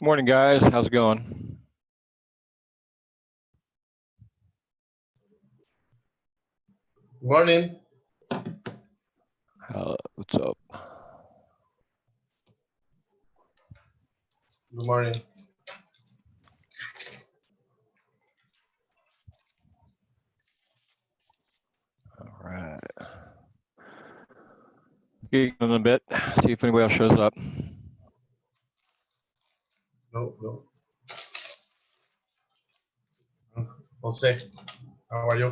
Morning, guys. How's it going? Morning. What's up? Good morning. All right. Get in a bit. See if anybody else shows up. No. Jose, how are you?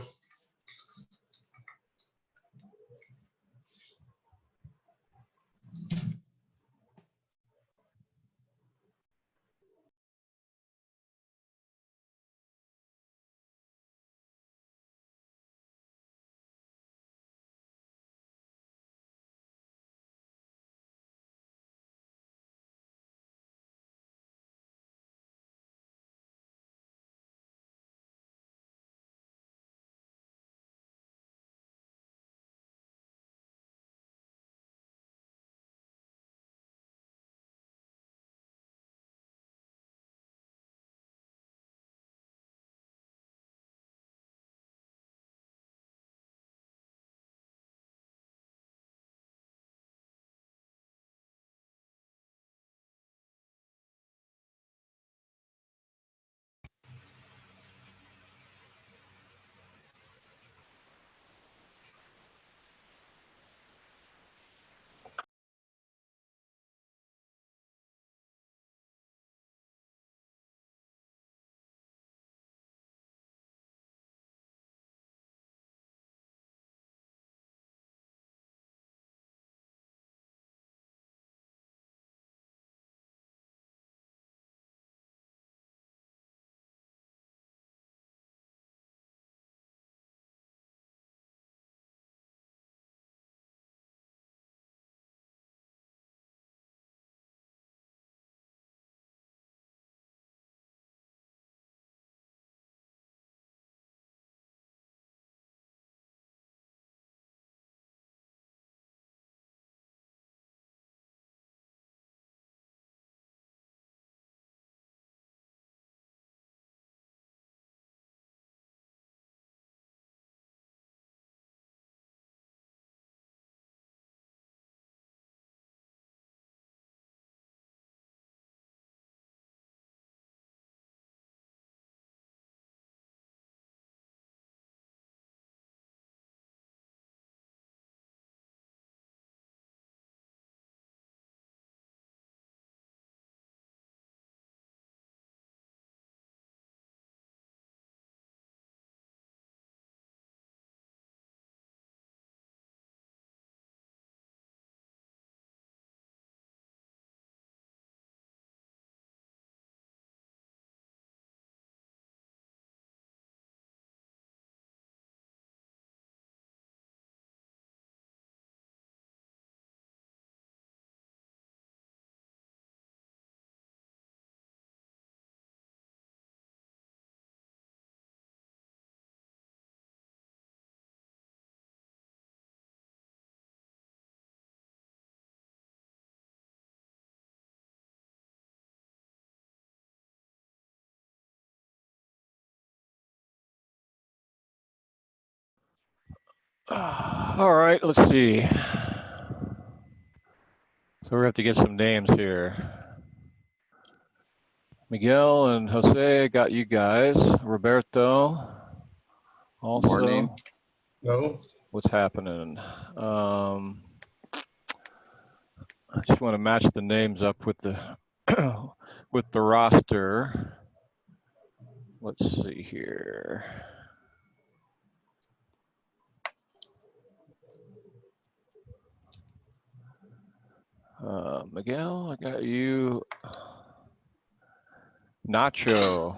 All right, let's see. So we have to get some names here. Miguel and Jose, got you guys. Roberto, also. Morning. No. What's happening? I just want to match the names up with the with the roster. Let's see here. Miguel, I got you. Nacho.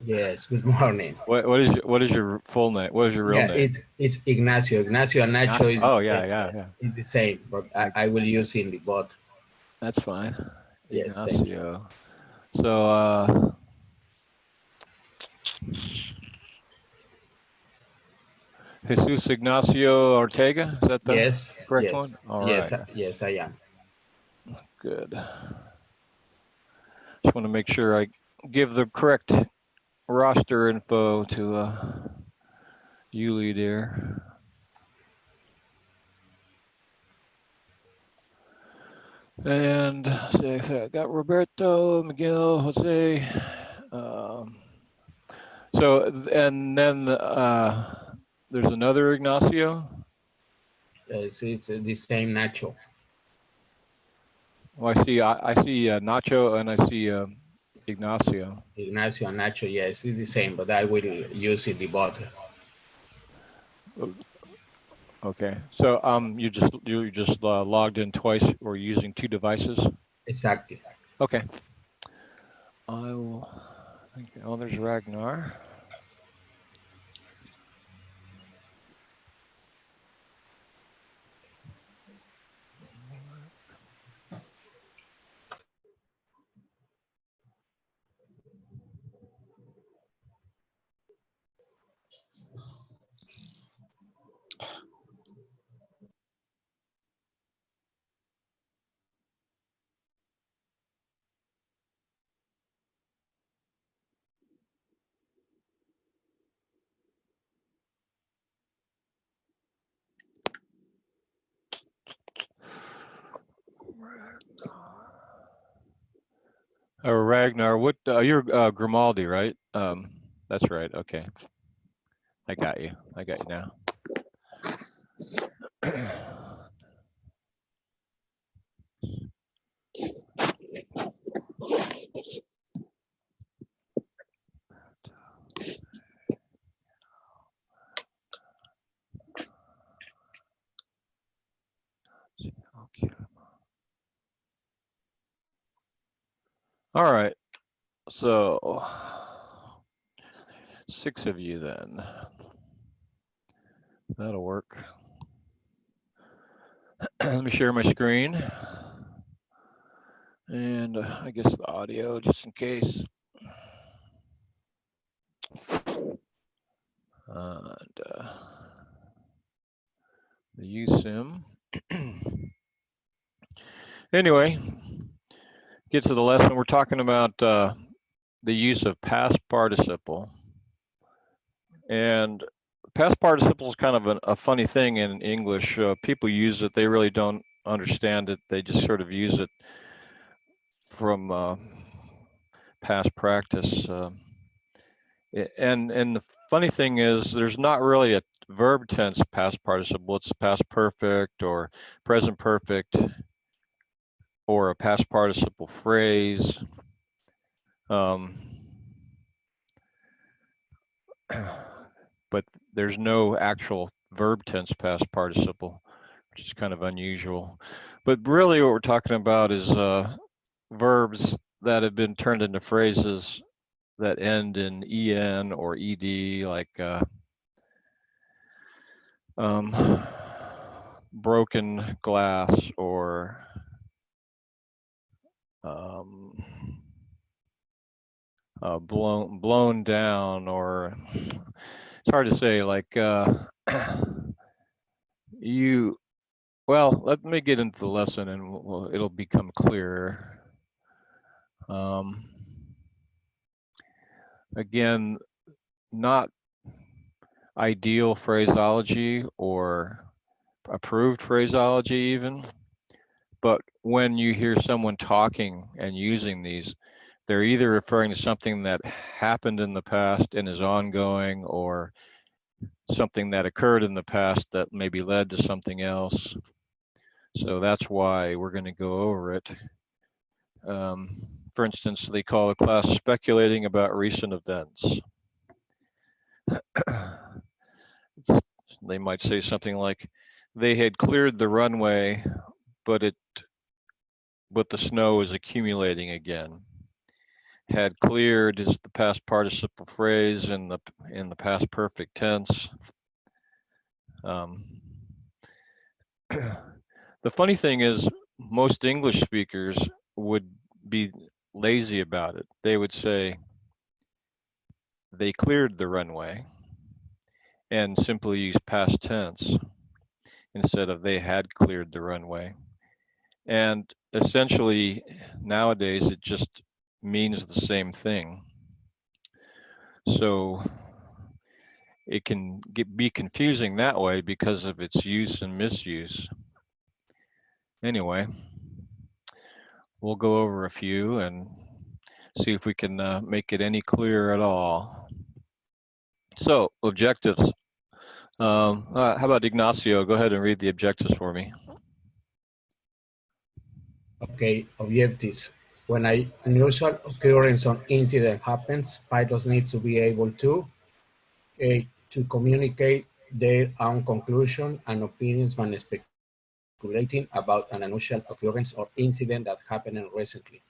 Yes, good morning. What is your full name? What is your real name? It's Ignacio. Ignacio and Nacho is is the same, but I will use in the bot. That's fine. Yes, Ignacio. So Jesus Ignacio Ortega, is that the correct one? All right. Yes, I am. Good. want to make sure I give the correct roster info to Yuli there. And say I got Roberto, Miguel, Jose. So and then there's another Ignacio. It's the same Nacho. Well, I see Nacho and I see Ignacio. Ignacio and Nacho, yes, it's the same, but I will use it the bot. Okay, so you just logged in twice or using two devices. Exactly. Okay. I will. Oh, there's Ragnar. Ragnar, what you're Grimaldi, right? That's right. Okay, I got you. I got you now. Okay. All right. So 6 of you then. That'll work. Let me share my screen. And I guess the audio, just in case. And the USIM. Anyway, get to the lesson. We're talking about the use of past participle. And past participle is kind of a funny thing in English. People use it, they really don't understand it. They just sort of use it from past practice. And the funny thing is there's not really a verb tense past participle. It's past perfect or present perfect or a past participle phrase. But there's no actual verb tense past participle, which is kind of unusual. But really what we're talking about is verbs that have been turned into phrases that end in en or ed, like broken glass or blown down, or it's hard to say, like well, let me get into the lesson and it'll become clearer. Again, not ideal phraseology or approved phraseology even, but when you hear someone talking and using these, they're either referring to something that happened in the past and is ongoing, or something that occurred in the past that maybe led to something else. So that's why we're going to go over it. For instance, they call a class speculating about recent events. They might say something like, they had cleared the runway, but the snow is accumulating again. Had cleared is the past participle phrase in the past perfect tense. The funny thing is, most English speakers would be lazy about it. They would say they cleared the runway and simply use past tense instead of they had cleared the runway. And essentially nowadays it just means the same thing. So it can be confusing that way because of its use and misuse. Anyway, we'll go over a few and see if we can make it any clearer at all. So, objectives. How about Ignacio? Go ahead and read the objectives for me. Okay, objectives. When an unusual occurrence or incident happens, pilots need to be able to communicate their own conclusion and opinions when speculating about an unusual occurrence or incident that happened recently.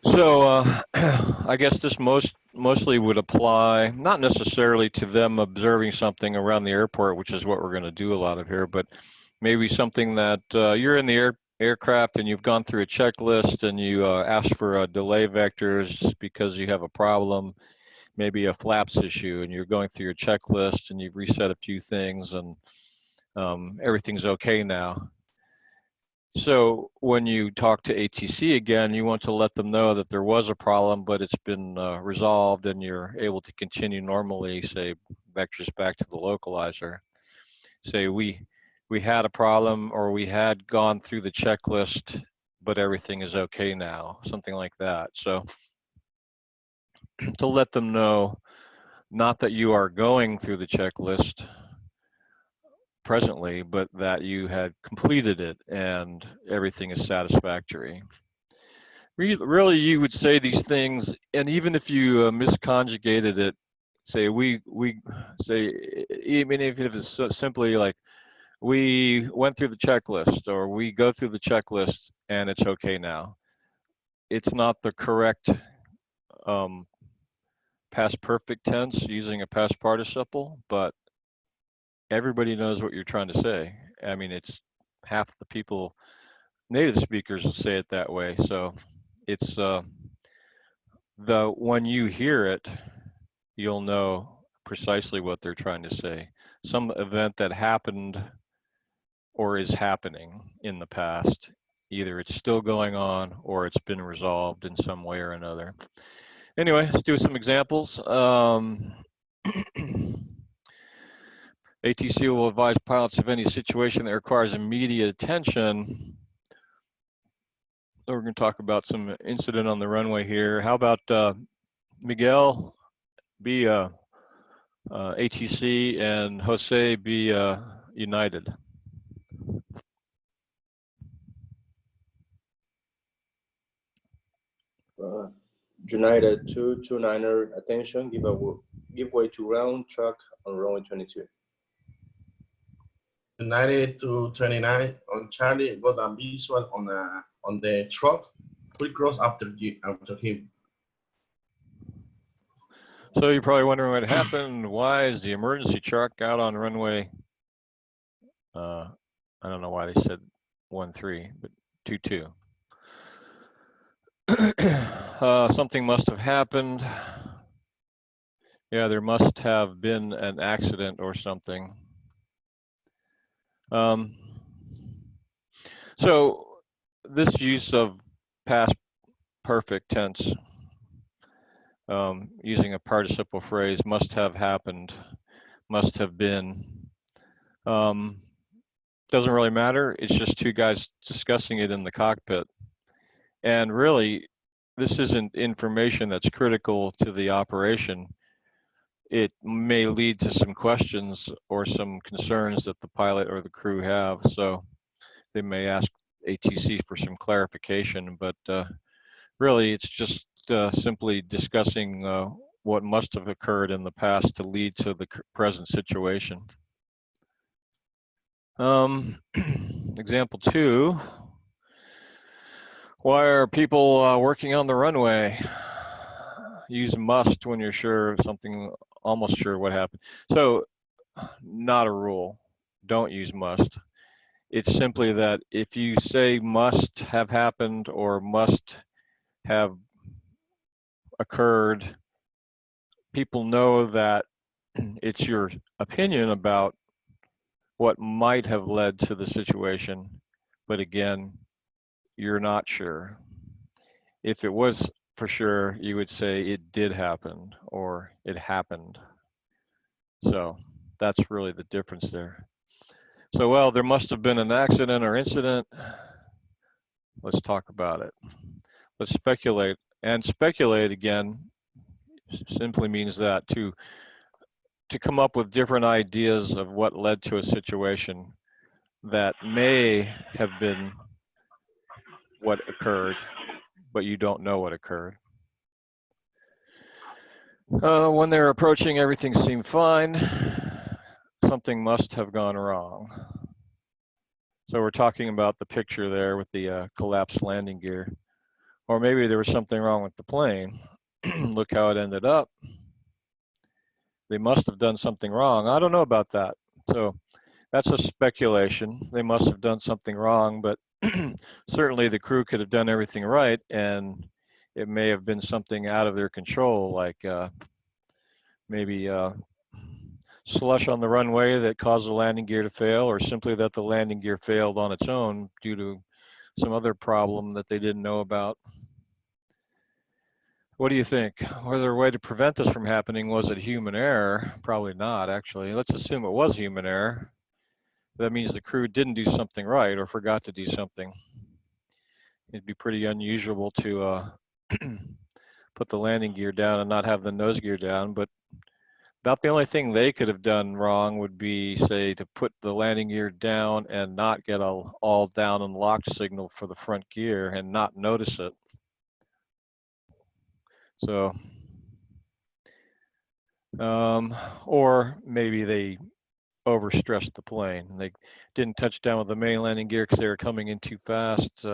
So I guess this mostly would apply, not necessarily to them observing something around the airport, which is what we're going to do a lot of here, but maybe something that you're in the aircraft and you've gone through a checklist and you ask for delay vectors because you have a problem, maybe a flaps issue, and you're going through your checklist and you've reset a few things and everything's okay now. So when you talk to ATC again, you want to let them know that there was a problem, but it's been resolved and you're able to continue normally, say vectors back to the localizer. Say we had a problem or we had gone through the checklist, but everything is okay now, something like that. So to let them know, not that you are going through the checklist presently, but that you had completed it and everything is satisfactory. Really, you would say these things, and even if you misconjugated it, say we say, even if it's so simply like we went through the checklist or we go through the checklist and it's okay now. It's not the correct past perfect tense using a past participle, but everybody knows what you're trying to say. I mean, it's half the people, native speakers will say it that way. So it's when you hear it, you'll know precisely what they're trying to say. Some event that happened or is happening in the past, either it's still going on or it's been resolved in some way or another. Anyway, let's do some examples. ATC will advise pilots of any situation that requires immediate attention. So we're going to talk about some incident on the runway here. How about Miguel be ATC and Jose be United? United 229er, attention, give way to round track on runway 22. United to 29 on Charlie got a visual on the truck. We cross after him. So you're probably wondering what happened. Why is the emergency truck out on runway? I don't know why they said 13, but 22. Something must have happened. Yeah, there must have been an accident or something. So this use of past perfect tense, using a participle phrase, must have happened, must have been, doesn't really matter. It's just two guys discussing it in the cockpit. And really, this isn't information that's critical to the operation. It may lead to some questions or some concerns that the pilot or the crew have. So they may ask ATC for some clarification, but really it's just simply discussing what must have occurred in the past to lead to the present situation. Example 2. Why are people working on the runway? Use must when you're sure of something, almost sure what happened. So not a rule, don't use must. It's simply that if you say must have happened or must have occurred, people know that it's your opinion about what might have led to the situation, but again, you're not sure. if it was for sure, you would say it did happen or it happened. So that's really the difference there. So, well, there must have been an accident or incident. Let's talk about it. Let's speculate. And speculate, again, simply means that to come up with different ideas of what led to a situation that may have been what occurred, but you don't know what occurred. When they're approaching, everything seemed fine. Something must have gone wrong. So we're talking about the picture there with the collapsed landing gear. Or maybe there was something wrong with the plane. Look how it ended up. They must have done something wrong. I don't know about that. So that's a speculation. They must have done something wrong, but certainly the crew could have done everything right, and it may have been something out of their control, like maybe slush on the runway that caused the landing gear to fail, or simply that the landing gear failed on its own due to some other problem that they didn't know about. What do you think? Was there a way to prevent this from happening? Was it human error? Probably not, actually. Let's assume it was human error. That means the crew didn't do something right or forgot to do something. It'd be pretty unusual to put the landing gear down and not have the nose gear down, but about the only thing they could have done wrong would be, say, to put the landing gear down and not get a all down and locked signal for the front gear and not notice it. So, or maybe they overstressed the plane. They didn't touch down with the main landing gear because they were coming in too fast.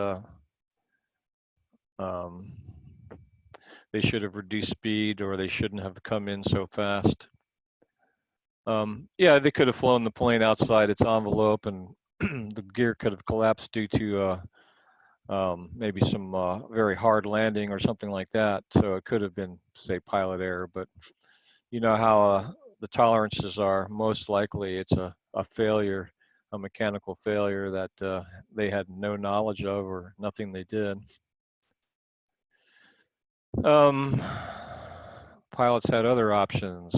They should have reduced speed, or they shouldn't have come in so fast. Yeah, they could have flown the plane outside its envelope, and the gear could have collapsed due to maybe some very hard landing or something like that. So it could have been, say, pilot error. But you know how the tolerances are. Most likely it's a failure, a mechanical failure that they had no knowledge of or nothing they did. Pilots had other options.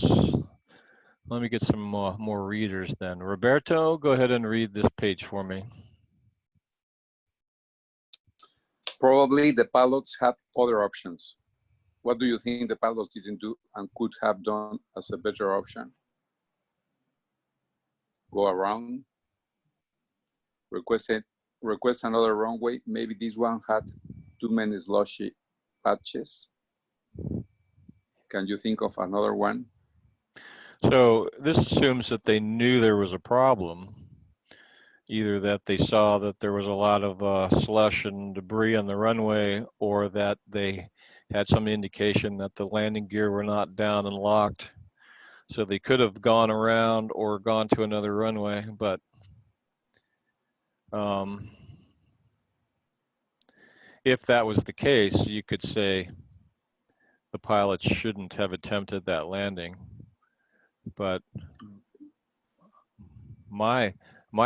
Let me get some more readers then. Roberto, go ahead and read this page for me. Probably the pilots had other options. What do you think the pilots didn't do and could have done as a better option? Go around, request another runway. Maybe this one had too many slushy patches. Can you think of another one? So this assumes that they knew there was a problem, either that they saw that there was a lot of slush and debris on the runway, or that they had some indication that the landing gear were not down and locked. So they could have gone around or gone to another runway, but if that was the case, you could say the pilot shouldn't have attempted that landing. But my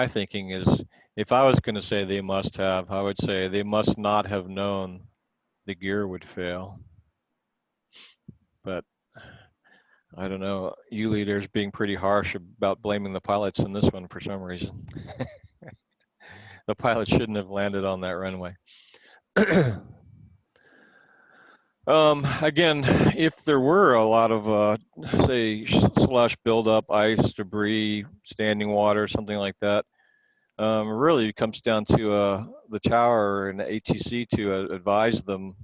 thinking is, if I was going to say they must have, I would say they must not have known the gear would fail. But I don't know, you leaders being pretty harsh about blaming the pilots in this one for some reason. The pilot shouldn't have landed on that runway. Again, if there were a lot of, say, slush buildup, ice, debris, standing water, something like that, really it comes down to the tower and the ATC to advise them.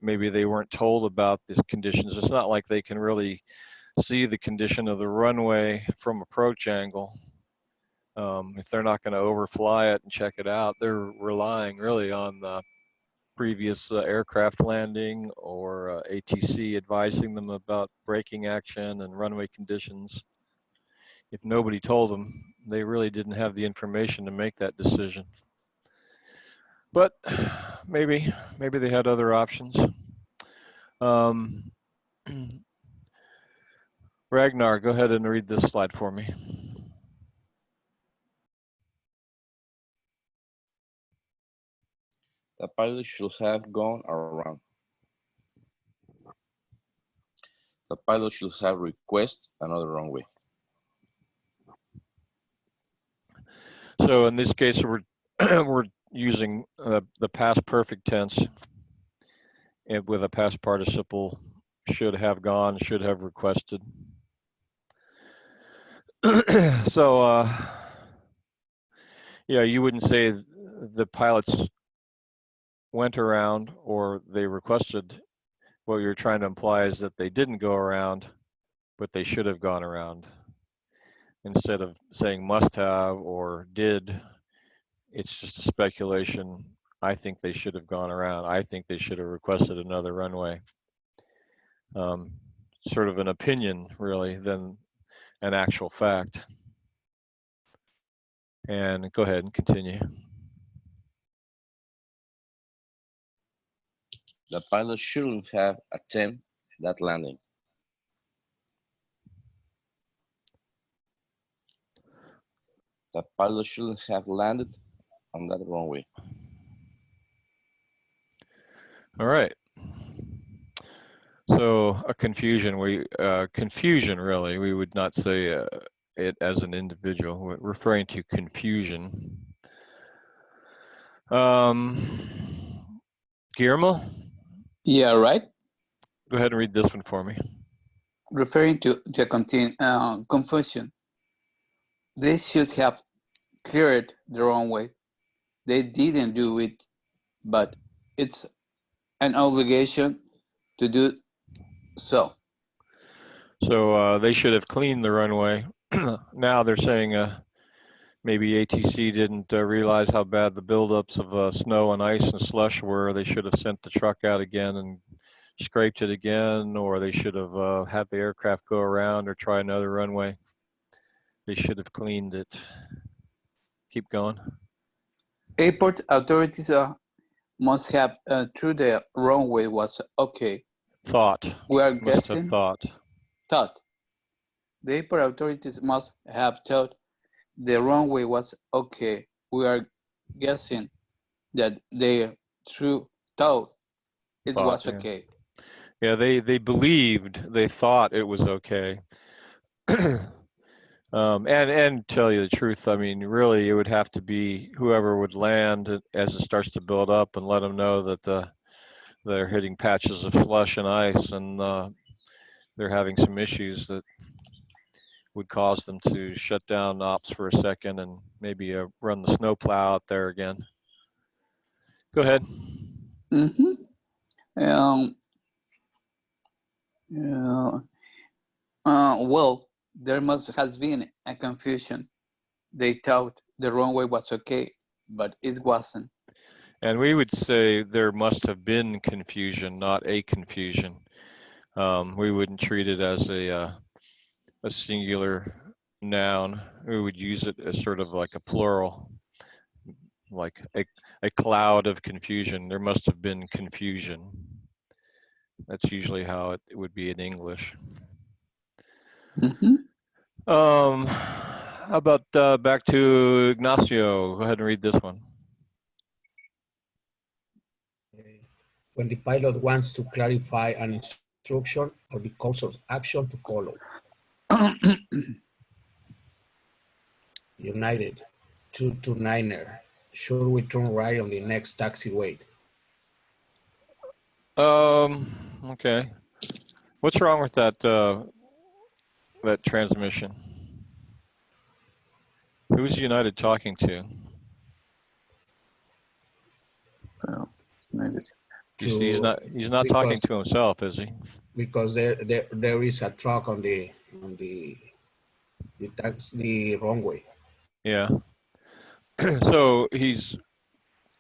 Maybe they weren't told about these conditions. It's not like they can really see the condition of the runway from approach angle. If they're not going to overfly it and check it out, they're relying really on the previous aircraft landing or ATC advising them about braking action and runway conditions. If nobody told them, they really didn't have the information to make that decision. But maybe they had other options. Ragnar, go ahead and read this slide for me. The pilot should have gone around. The pilot should have requested another runway. So in this case, we're we're using the past perfect tense and with a past participle, should have gone, should have requested. So yeah, you wouldn't say the pilots went around or they requested. What you're trying to imply is that they didn't go around, but they should have gone around. Instead of saying must have or did, it's just a speculation. I think they should have gone around. I think they should have requested another runway. Sort of an opinion, really, than an actual fact. And go ahead and continue. The pilot shouldn't have attempted that landing. The pilot shouldn't have landed on that runway. All right. So a confusion, confusion really, we would not say it as an individual. We're referring to confusion. Guillermo? Yeah, right. Go ahead and read this one for me. Referring to a confusion. They should have cleared the runway. They didn't do it, but it's an obligation to do so. So they should have cleaned the runway. Now they're saying maybe ATC didn't realize how bad the buildups of snow and ice and slush were. They should have sent the truck out again and scraped it again, or they should have had the aircraft go around or try another runway. They should have cleaned it. Keep going. Airport authorities must have through the runway was okay. Thought. We are Must guessing. have thought. Thought. The airport authorities must have thought the runway was okay. We are guessing that they thought it was Yeah. okay. Yeah, they believed, they thought it was okay. And tell you the truth, I mean, really, it would have to be whoever would land as it starts to build up and let them know that they're hitting patches of slush and ice and they're having some issues that would cause them to shut down ops for a second and maybe run the snowplow out there again. Go ahead. Well, there must have been a confusion. They thought the runway was okay, but it wasn't. And we would say there must have been confusion, not a confusion. We wouldn't treat it as a singular noun. We would use it as sort of like a plural, like a cloud of confusion. There must have been confusion. That's usually how it would be in English. How about back to Ignacio? Go ahead and read this one. When the pilot wants to clarify an instruction or the course of action to follow. United 229er. Should we turn right on the next taxiway? Okay. What's wrong with that that transmission? Who's United talking to? You see, he's not talking to himself, is he? Because there is a truck on the runway. Yeah. So he's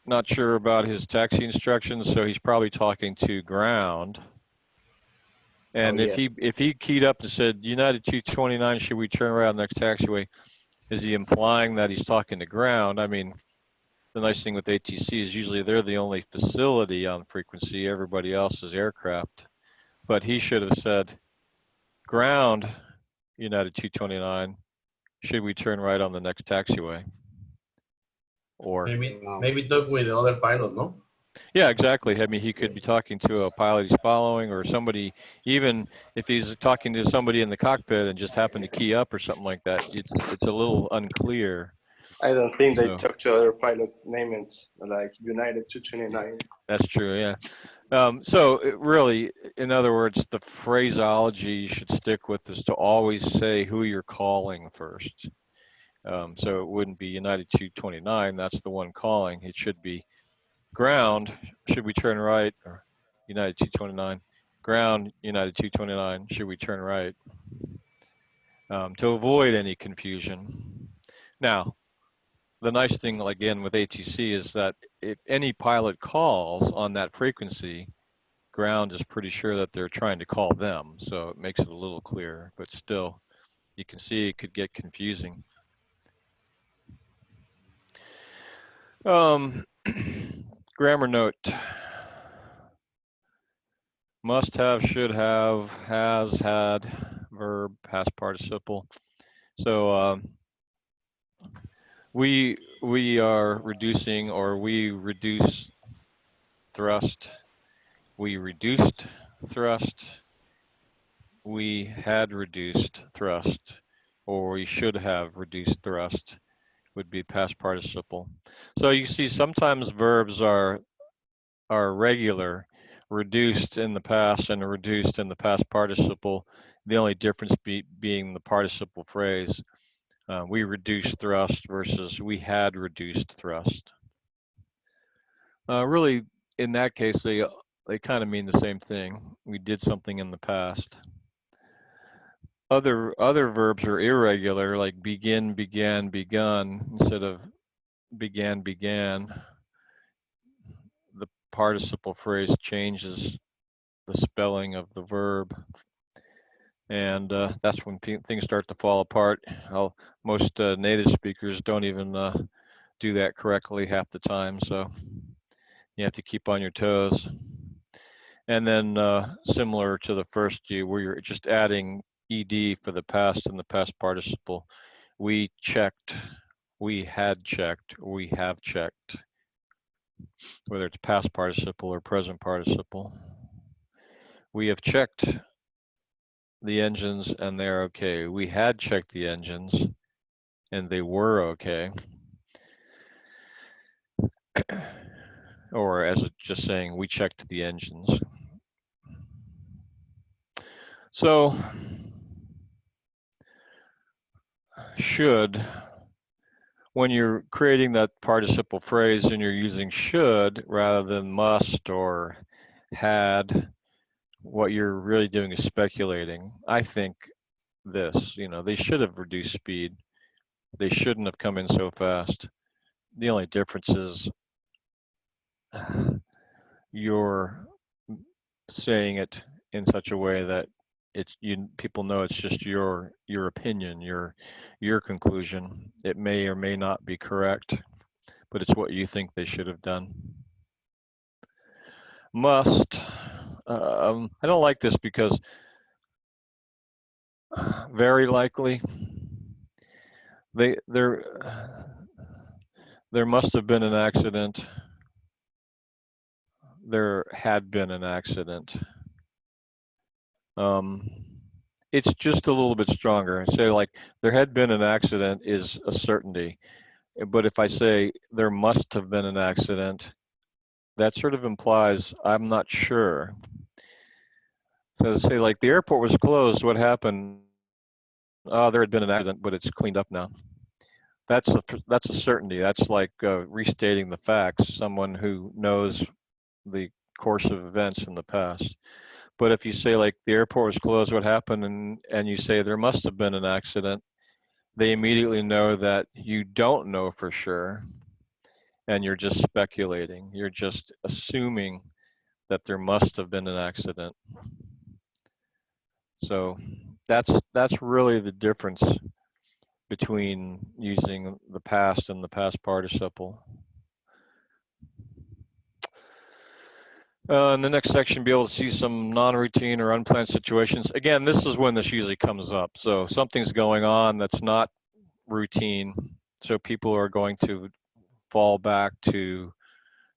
not sure about his taxi instructions, so he's probably talking to ground. And Oh, yeah. if he keyed up and said United 229, should we turn around next taxiway? Is he implying that he's talking to ground? I mean, the nice thing with ATC is usually they're the only facility on frequency. Everybody else is aircraft. But he should have said, ground, United 229, should we turn right on the next taxiway? Or maybe talk with the other pilot, no? Yeah, exactly. I mean, he could be talking to a pilot he's following, or somebody, even if he's talking to somebody in the cockpit and just happen to key up or something like that. It's a little unclear. I don't think they So talk to other pilot names like United 229. that's true. Yeah. So really, in other words, the phraseology you should stick with is to always say who you're calling first. So it wouldn't be United 229. That's the one calling. It should be ground. Should we turn right? Or United 229. Ground, United 229. Should we turn right? To avoid any confusion. Now, the nice thing, again, with ATC is that if any pilot calls on that frequency, ground is pretty sure that they're trying to call them. So it makes it a little clearer, but still, you can see it could get confusing. Grammar note. Must have, should have, has, had, verb, past participle. So we are reducing, or we reduce thrust. We reduced thrust. We had reduced thrust, or we should have reduced thrust would be past participle. So you see sometimes verbs are regular, reduced in the past and reduced in the past participle. The only difference being the participle phrase. We reduced thrust versus we had reduced thrust. Really, in that case, they kind of mean the same thing. We did something in the past. Other verbs are irregular, like begin, began, begun, instead of began, began. The participle phrase changes the spelling of the verb, and that's when things start to fall apart. Most native speakers don't even do that correctly half the time, so you have to keep on your toes. And then similar to the first G, where you're just adding ed for the past and the past participle. We checked, we had checked, we have checked, whether it's past participle or present participle. We have checked the engines and they're okay. We had checked the engines and they were okay. Or as just saying, we checked the engines. So should, when you're creating that participle phrase and you're using should rather than must or had, what you're really doing is speculating. I think this, they should have reduced speed. They shouldn't have come in so fast. The only difference is you're saying it in such a way that people know it's just your opinion, your conclusion. It may or may not be correct, but it's what you think they should have done. Must. I don't like this because very likely there must have been an accident. There had been an accident. It's just a little bit stronger. Say like there had been an accident is a certainty. But if I say there must have been an accident, that sort of implies I'm not sure. So say like the airport was closed, what happened? Oh, there had been an accident, but it's cleaned up now. That's a certainty. That's like restating the facts, someone who knows the course of events in the past. But if you say like the airport was closed, what happened? And you say there must have been an accident, they immediately know that you don't know for sure. And you're just speculating. You're just assuming that there must have been an accident. So that's really the difference between using the past and the past participle. In the next section, be able to see some non-routine or unplanned situations. Again, this is when this usually comes up. So something's going on that's not routine. So people are going to fall back to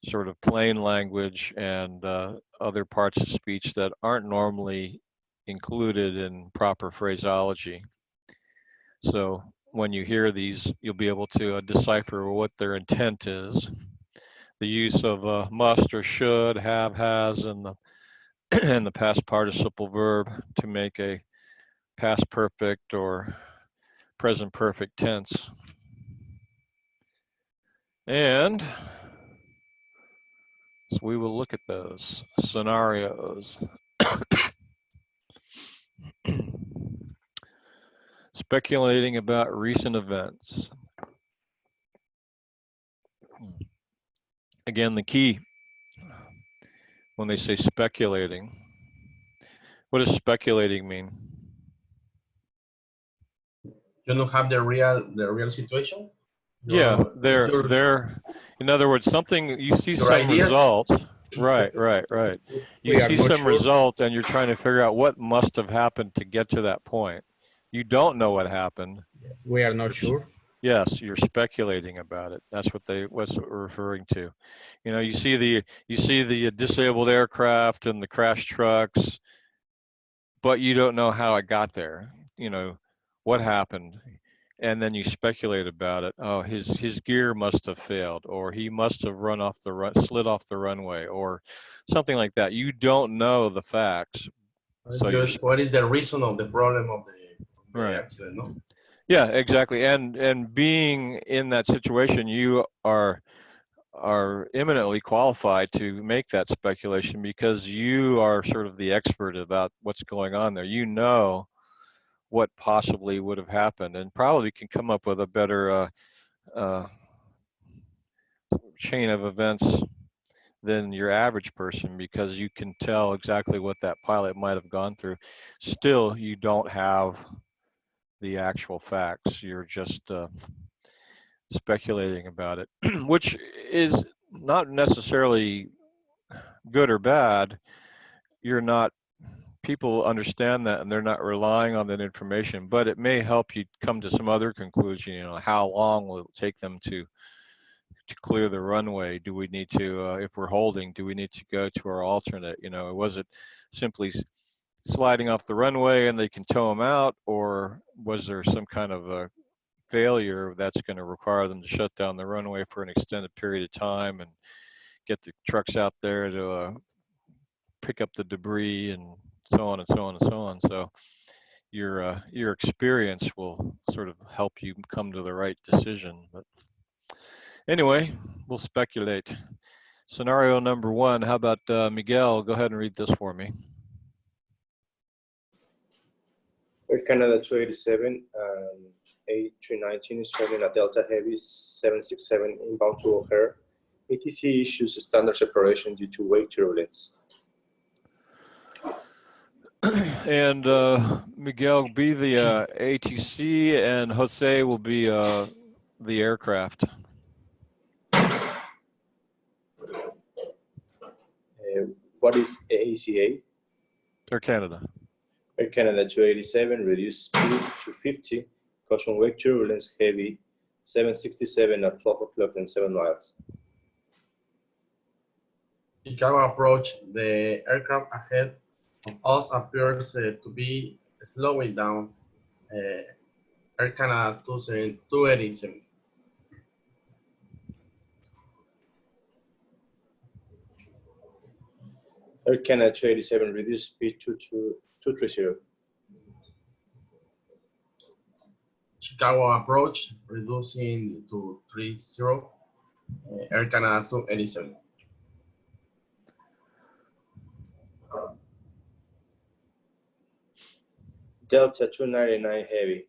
sort of plain language and other parts of speech that aren't normally included in proper phraseology. So when you hear these, you'll be able to decipher what their intent is. The use of must or should, have, has, and the and the past participle verb to make a past perfect or present perfect tense. And so we will look at those scenarios. Speculating about recent events. Again, the key when they say speculating, what does speculating mean? You don't have the real situation. Yeah, Your they're, in other words, something, you see your some ideas? result. Right. We You are see not some sure. result and you're trying to figure out what must have happened to get to that point. You don't know what happened. We are not sure. Yes, you're speculating about it. That's what was referring to. You know, you see the disabled aircraft and the crash trucks, but you don't know how it got there. You know, what happened, and then you speculate about it. Oh, his gear must have failed, or he must have slid off the runway, or something like that. You don't know the facts. So What is the reason of the problem of the right. accident? No. Yeah, exactly. And being in that situation, you are eminently qualified to make that speculation because you are sort of the expert about what's going on there. You know what possibly would have happened and probably can come up with a better chain of events than your average person because you can tell exactly what that pilot might have gone through. Still, you don't have the actual facts. You're just speculating about it, which is not necessarily good or bad. People understand that and they're not relying on that information, but it may help you come to some other conclusion. You know, how long will it take them to clear the runway? Do we need to, if we're holding, do we need to go to our alternate? You know, was it simply sliding off the runway and they can tow them out, or was there some kind of a failure that's going to require them to shut down the runway for an extended period of time and get the trucks out there to pick up the debris and so on and so on and so on. So your experience will sort of help you come to the right decision. But anyway, we'll speculate. Scenario number one, how about Miguel? Go ahead and read this for me. Air Canada 287 and A319 is traveling a Delta Heavy 767 inbound to O'Hare. ATC issues a standard separation due to wake turbulence. And Miguel be the ATC and Jose will be the aircraft. What is ACA? Air Canada. Air Canada 287 reduced speed to 50, caution wake turbulence heavy 767 at 12 o'clock and 7 miles. Chicago approach, the aircraft ahead of us appears to be slowing down. Air Canada 287. Air Canada 287 reduced speed to 230. Chicago approach, reducing to 30. Air Canada 287. Delta 299 heavy.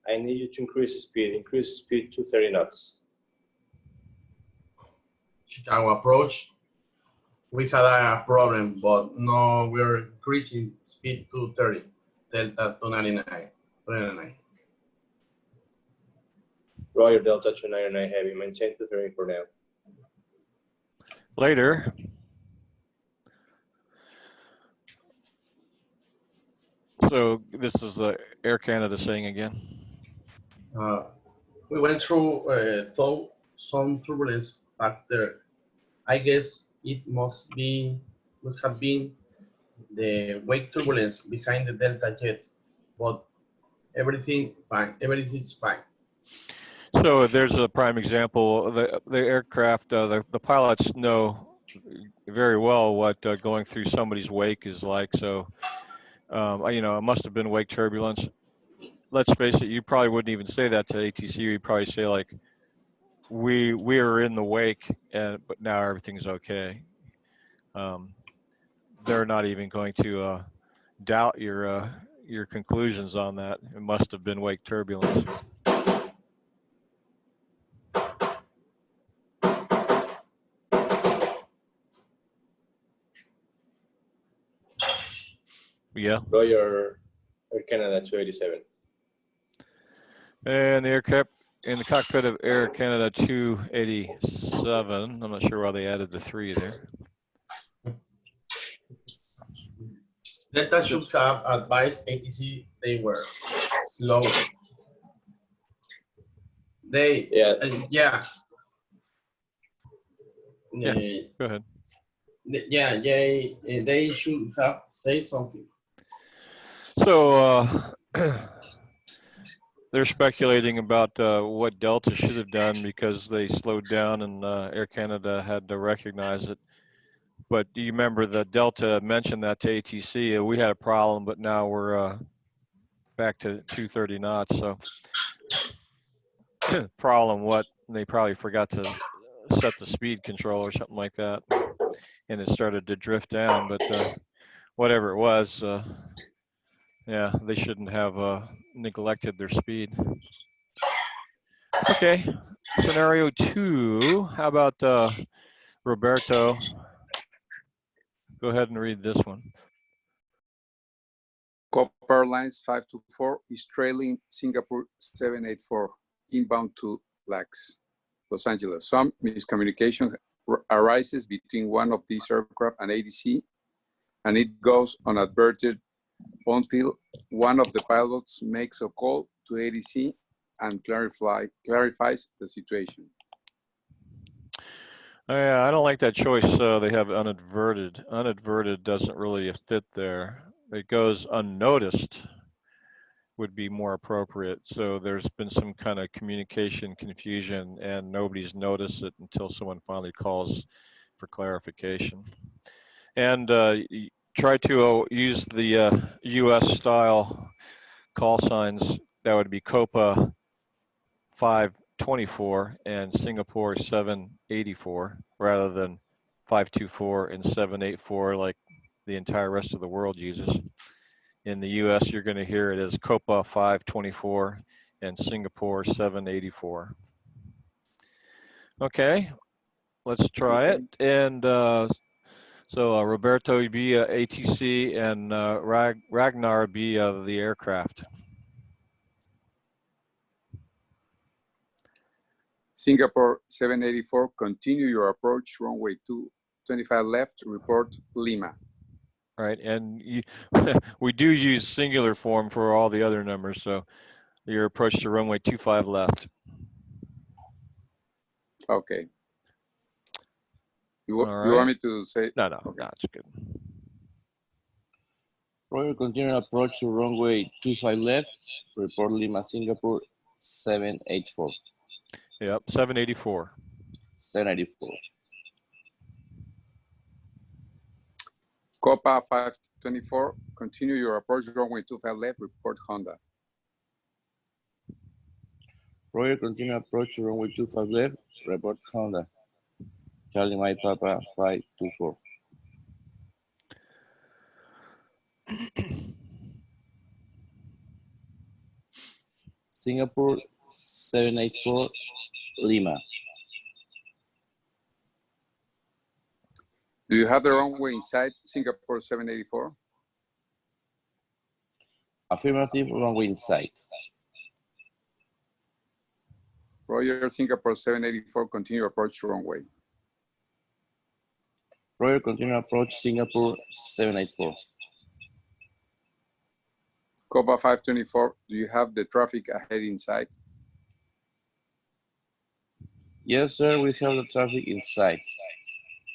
I need you to increase speed to 30 knots. Chicago approach. We had a problem, but no, we're increasing speed to 30. Delta 299. Roger, Delta 299 heavy. Maintain 230 for now. Later. So this is Air Canada saying again. We went through some turbulence back there. I guess it must have been the wake turbulence behind the Delta jet, but everything's fine. So there's a prime example. The aircraft, the pilots know very well what going through somebody's wake is like. So, you know, it must have been wake turbulence. Let's face it, you probably wouldn't even say that to ATC. You'd probably say like, we are in the wake, but now everything's okay. They're not even going to doubt your conclusions on that. It must have been wake turbulence. Yeah. Roger, Air Canada 287. And the aircraft in the cockpit of Air Canada 287. I'm not sure why they added the 3 there. Delta should have advised ATC they were slow. They, Yeah. yeah. Yeah, go ahead. Yeah, they should have said something. So they're speculating about what Delta should have done because they slowed down and Air Canada had to recognize it. But do you remember that Delta mentioned that to ATC? We had a problem, but now we're back to 230 knots. So problem what? They probably forgot to set the speed control or something like that, and it started to drift down. But whatever it was, yeah, they shouldn't have neglected their speed. Okay, scenario 2. How about Roberto? Go ahead and read this one. Copa Airlines 524 is trailing Singapore 784 inbound to LAX, Los Angeles. Some miscommunication arises between one of these aircraft and ADC, and it goes unadverted until one of the pilots makes a call to ADC and clarifies the situation. Yeah, I don't like that choice. They have unadverted. Unadverted doesn't really fit there. It goes unnoticed would be more appropriate. So there's been some kind of communication confusion and nobody's noticed it until someone finally calls for clarification. And try to use the US style call signs. That would be Copa 524 and Singapore 784 rather than 524 and 784 like the entire rest of the world uses. In the US, you're going to hear it as Copa 524 and Singapore 784. Okay, let's try it. And so Roberto would be ATC and Ragnar would be the aircraft. Singapore 784, continue your approach, runway 25 left, report Lima. Right, and we do use singular form for all the other numbers, so your approach to runway 25 left. Okay. You All want right. me to say? No, Okay. that's good. Roger, continue approach to runway 25 left, report Lima, Singapore 784. Yep, 784. 784. Copa 524, continue your approach, runway 25 left, report Honda. Roger, continue approach to runway 25 left, report Honda. Charlie Mike Papa 524. Singapore 784 Lima. Do you have the runway inside Singapore 784? Affirmative, runway in sight. Roger, Singapore 784, continue approach to runway. Roger, continue approach Singapore 784. Copa 524, do you have the traffic ahead in sight? Yes, sir, we have the traffic in sight.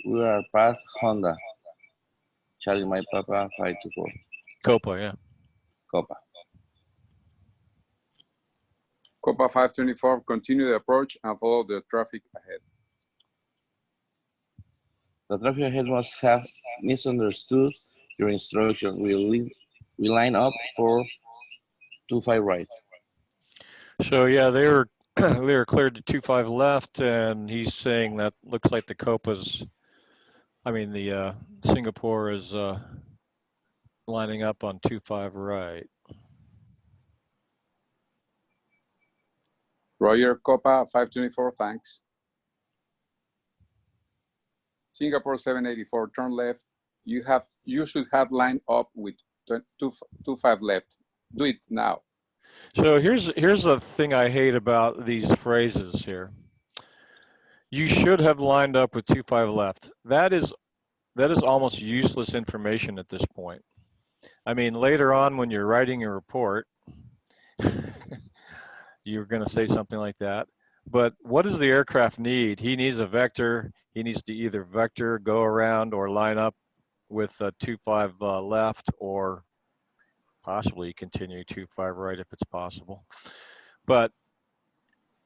We are past Honda. Charlie Mike Papa 524. Copa, yeah. Copa. Copa 524, continue the approach and follow the traffic ahead. The traffic ahead must have misunderstood your instruction. We line up for 25 right. So yeah, they were they were cleared to 25 left, and he's saying that looks like the Copa's, I mean the Singapore is lining up on 25 right. Roger, Copa 524, thanks. Singapore 784, turn left. You should have lined up with 25 left. Do it now. So here's the thing I hate about these phrases here. You should have lined up with 25 left. That is almost useless information at this point. I mean, later on when you're writing a report, you're going to say something like that. But what does the aircraft need? He needs a vector. He needs to either vector, go around, or line up with 25 left, or possibly continue 25 right if it's possible. But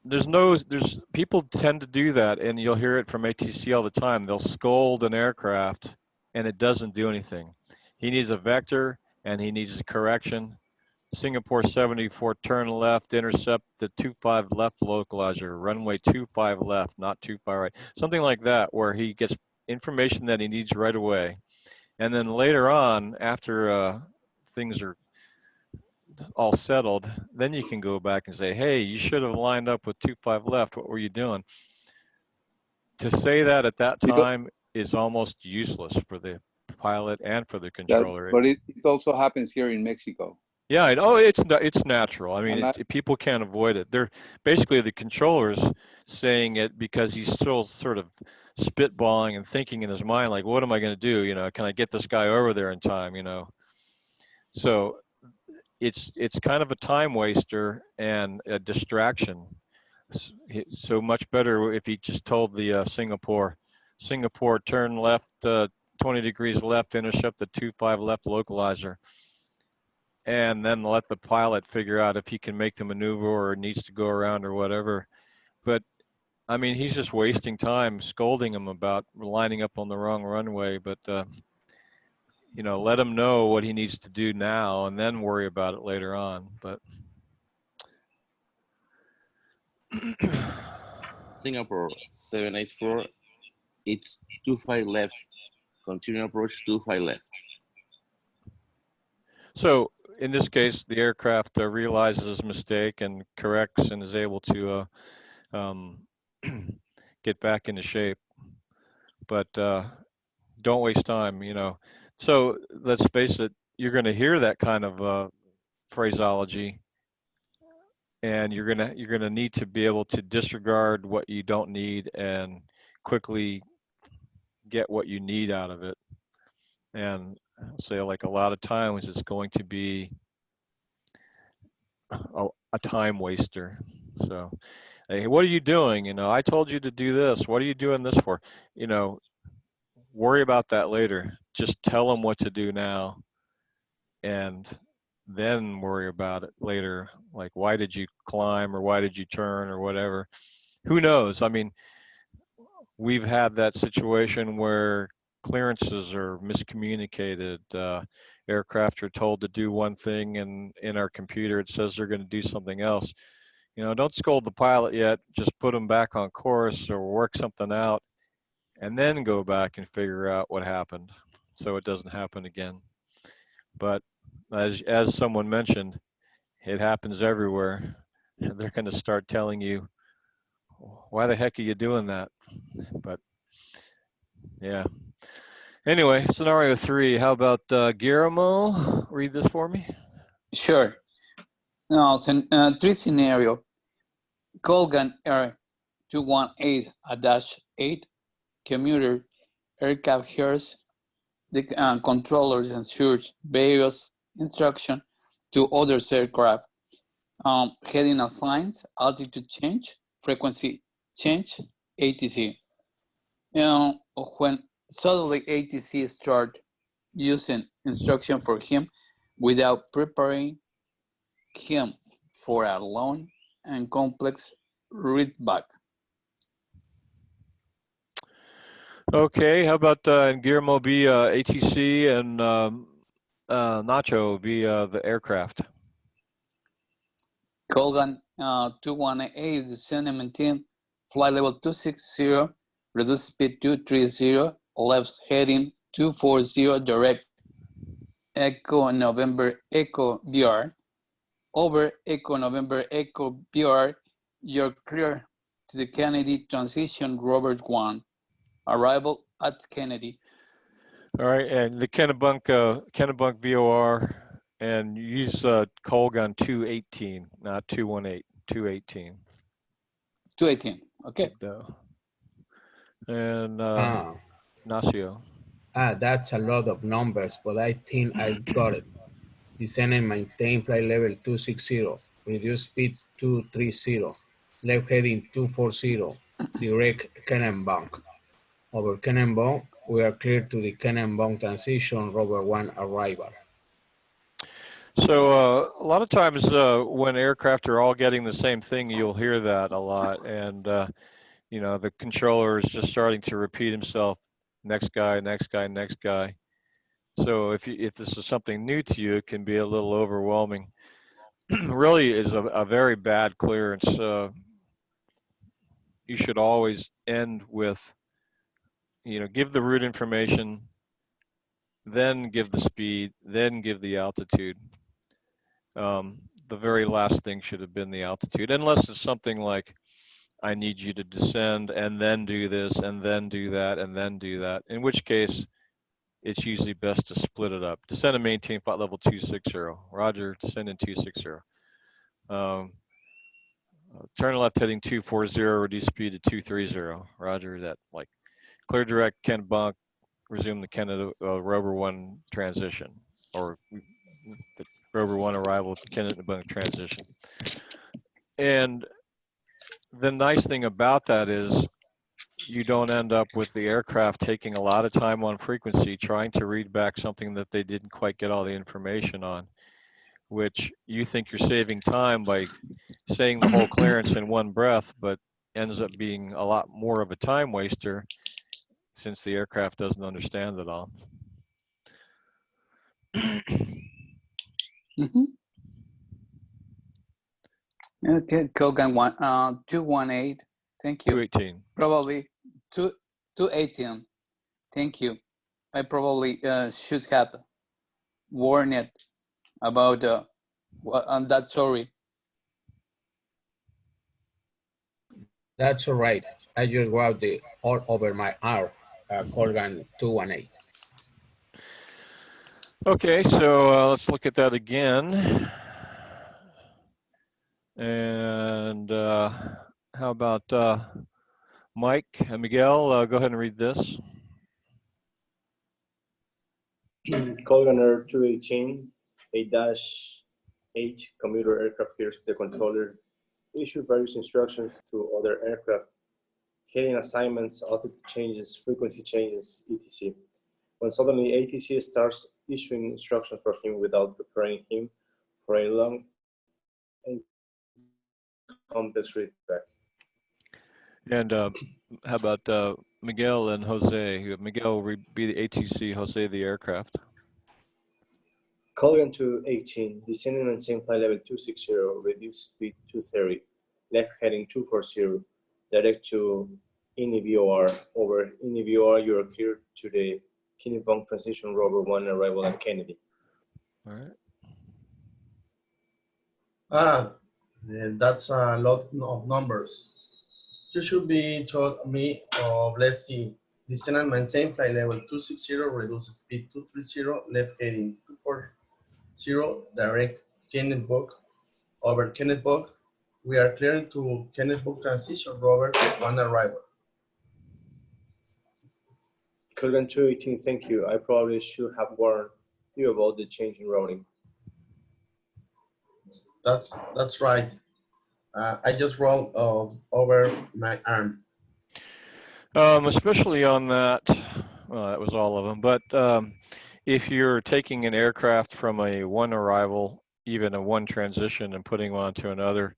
there's people tend to do that, and you'll hear it from ATC all the time. They'll scold an aircraft, and it doesn't do anything. He needs a vector, and he needs a correction. Singapore 74, turn left, intercept the 25 left localizer, runway 25 left, not 25 right. Something like that, where he gets information that he needs right away. And then later on, after things are all settled, then you can go back and say, hey, you should have lined up with 25 left. What were you doing? To say that at that time is almost useless for the pilot and for the controller. But it also happens here in Mexico. Yeah, it's natural. I mean, people can't avoid it. They're basically the controller's saying it because he's still sort of spitballing and thinking in his mind, like, what am I going to do? You know, can I get this guy over there in time? You know, so it's kind of a time waster and a distraction. So much better if he just told the Singapore turn left 20 degrees left, intercept the 25 left localizer, and then let the pilot figure out if he can make the maneuver or needs to go around or whatever. But I mean, he's just wasting time scolding him about lining up on the wrong runway. But you know, let him know what he needs to do now, and then worry about it later on. But Singapore 784, it's 25 left. Continue approach 25 left. So in this case, the aircraft realizes his mistake and corrects and is able to get back into shape. But don't waste time, you know. So let's face it, you're going to hear that kind of phraseology, and you're gonna need to be able to disregard what you don't need and quickly get what you need out of it. And I'll say, like, a lot of times it's going to be a time waster. So, hey, what are you doing? You know, I told you to do this. What are you doing this for? You know, worry about that later. Just tell them what to do now, and then worry about it later. Like, why did you climb, or why did you turn, or whatever? Who knows? I mean, we've had that situation where clearances are miscommunicated. Aircraft are told to do one thing, and in our computer it says they're going to do something else. You know, don't scold the pilot yet. Just put them back on course or work something out, and then go back and figure out what happened, so it doesn't happen again. But as someone mentioned, it happens everywhere. They're going to start telling you, why the heck are you doing that? But yeah. Anyway, scenario 3. How about Guillermo? Read this for me. Sure. Now, 3 scenario. Colgan Air 218-8 commuter aircraft hears the controllers ensures various instruction to other aircraft. Heading assigns, altitude change, frequency change, ATC. When Suddenly ATC start using instruction for him without preparing him for a long and complex readback. Okay, how about Guillermo be ATC and Nacho be the aircraft? Colgan 218, descend and maintain flight level 260, reduce speed 230, left heading 240, direct Echo November Echo BR, over Echo November Echo BR, you're clear to the Kennedy transition Robert 1, arrival at Kennedy. All right, and the Kennebunk VOR, and use Colgan 218, not 218, 218. 218, okay. And Ah, Nacio. that's a lot of numbers, but I think I got it. Descend and maintain flight level 260, reduce speed 230, left heading 240, direct Kennebunk. Over Kennebunk, we are clear to the Kennebunk transition, Rover 1 arrival. So a lot of times when aircraft are all getting the same thing, you'll hear that a lot. And, you know, the controller is just starting to repeat himself, next guy, next guy, next guy. So if this is something new to you, it can be a little overwhelming. Really is a very bad clearance. You should always end with, you know, give the route information, then give the speed, then give the altitude. The very last thing should have been the altitude, unless it's something like, I need you to descend and then do this and then do that and then do that, in which case it's usually best to split it up. Descend and maintain flight level 260. Roger, descend in 260. Turn left heading 240, reduce speed to 230. Roger, that like clear direct Kennebunk, resume the Canada Rover 1 transition, or the Rover 1 arrival at the Kennebunk transition. And the nice thing about that is you don't end up with the aircraft taking a lot of time on frequency trying to read back something that they didn't quite get all the information on, which you think you're saving time by saying the whole clearance in one breath, but ends up being a lot more of a time waster since the aircraft doesn't understand it all. Okay, Kogan 218, thank you. 218. Probably 218, thank you. I probably should have warned it about on that, sorry. That's all right. I just wrote the all over my arm, Colgan 218. Okay, so let's look at that again. And how about Mike and Miguel? Go ahead and read this. Colgan Air 218, 8-8 commuter aircraft hears the controller issue various instructions to other aircraft, heading assignments, altitude changes, frequency changes, etc. When suddenly ATC starts issuing instructions for him without preparing him for a long and complex readback. And how about Miguel and Jose? Miguel will be the ATC, Jose the aircraft. Colgan to 18, descending and maintain flight level 260, reduce speed 230, left heading 240, direct to INIVOR. Over INIVOR, you are clear to the Kennebunk transition Rover 1 arrival at Kennedy. All right. That's a lot of numbers. You should be told me of, let's see, descend and maintain flight level 260, reduce speed 230, left heading 240, direct Kennebunk, over Kennebunk. We are clearing to Kennebunk transition, Robert, 1 arrival. Colgan 218, thank you. I probably should have warned you about the change in routing. That's right. I just rolled over my arm. Especially on that That was all of them. But if you're taking an aircraft from a one arrival, even a one transition, and putting them onto another,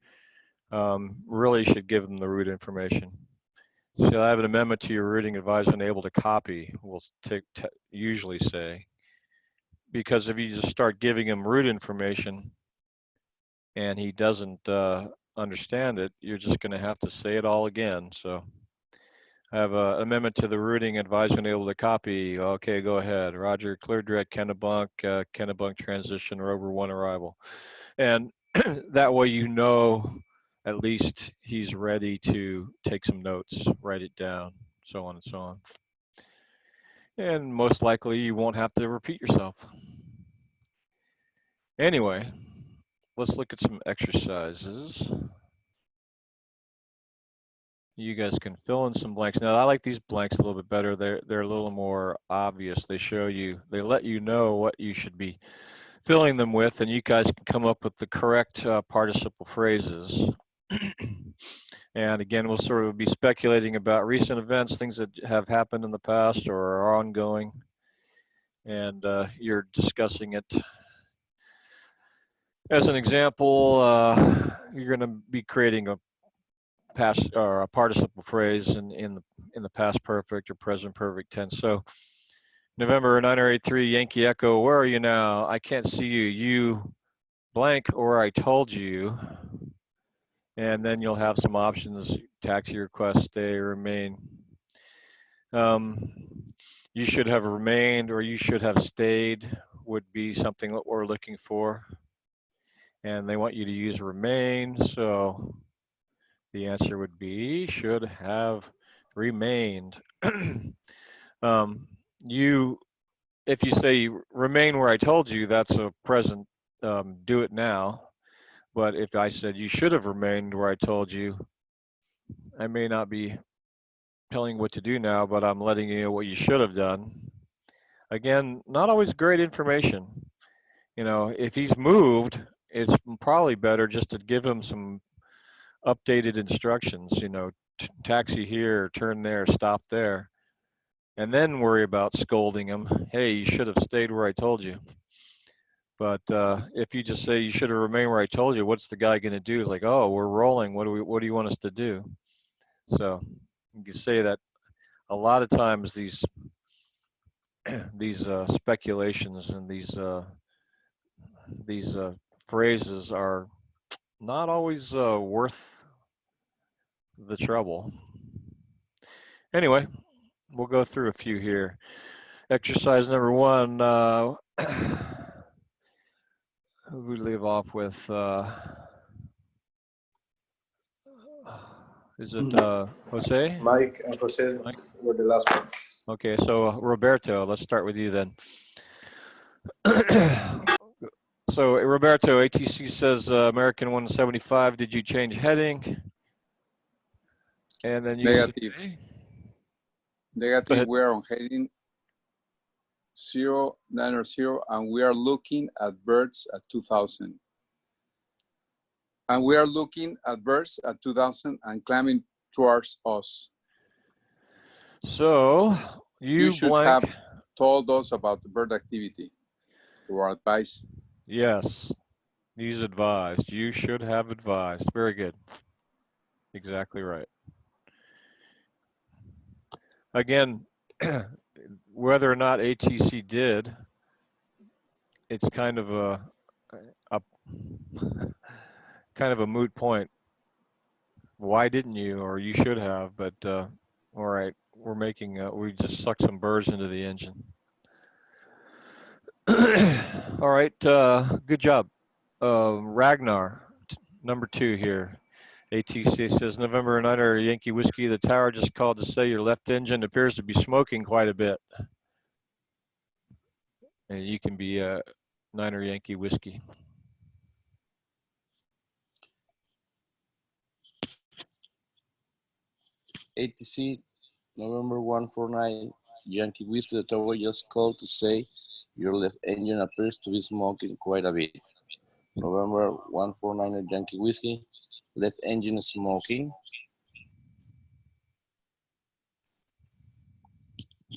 really should give them the route information. So I have an amendment to your routing advisor unable to copy, will usually say, because if you just start giving him route information and he doesn't understand it, you're just going to have to say it all again. So I have an amendment to the routing advisor unable to copy. Okay, go ahead. Roger, clear direct Kennebunk, Kennebunk transition Rover 1 arrival. And that way you know at least he's ready to take some notes, write it down, so on and so on. And most likely you won't have to repeat yourself. Anyway, let's look at some exercises. You guys can fill in some blanks. Now I like these blanks a little bit better. They're a little more obvious. They show you, they let you know what you should be filling them with, and you guys can come up with the correct participle phrases. And again, we'll sort of be speculating about recent events, things that have happened in the past or are ongoing, and you're discussing it. As an example, you're going to be creating a past or a participle phrase in the past perfect or present perfect tense. So, November 983 Yankee Echo, where are you now? I can't see you. You blank, or I told you. And then you'll have some options: taxi request, stay, remain. You should have remained, or you should have stayed would be something that we're looking for. And they want you to use remain, so the answer would be should have remained. If you say remain where I told you, that's a present, do it now. But if I said you should have remained where I told you, I may not be telling you what to do now, but I'm letting you know what you should have done. Again, not always great information. You know, if he's moved, it's probably better just to give him some updated instructions, you know, taxi here, turn there, stop there, and then worry about scolding him. Hey, you should have stayed where I told you. But if you just say you should have remained where I told you, what's the guy going to do? It's like, oh, we're rolling. What do you want us to do? So you can say that a lot of times these speculations and these phrases are not always worth the trouble. Anyway, we'll go through a few here. Exercise number 1. Who we leave off with? Is it Jose? Mike and Jose Mike? were the last ones. Okay, so Roberto, let's start with you then. So Roberto, ATC says American 175. Did you change heading? And then you Negative. say, Negative, we're on heading 090, and we are looking at birds at 2000. And we are looking at birds at 2000 and climbing towards us. so You should have told us about the bird activity. Your advice. Yes, he's advised. You should have advised. Very good. Exactly right. Again, whether or not ATC did, it's kind of a kind of a moot point. Why didn't you, or you should have? But all right, we're making we just sucked some birds into the engine. All right, good job, Ragnar. Number 2 here. ATC says November 9 Yankee Whiskey. The tower just called to say your left engine appears to be smoking quite a bit. And you can be a Niner Yankee Whiskey. ATC November 149 Yankee Whiskey. The tower just called to say your left engine appears to be smoking quite a bit. November 149 Yankee Whiskey. Left engine smoking.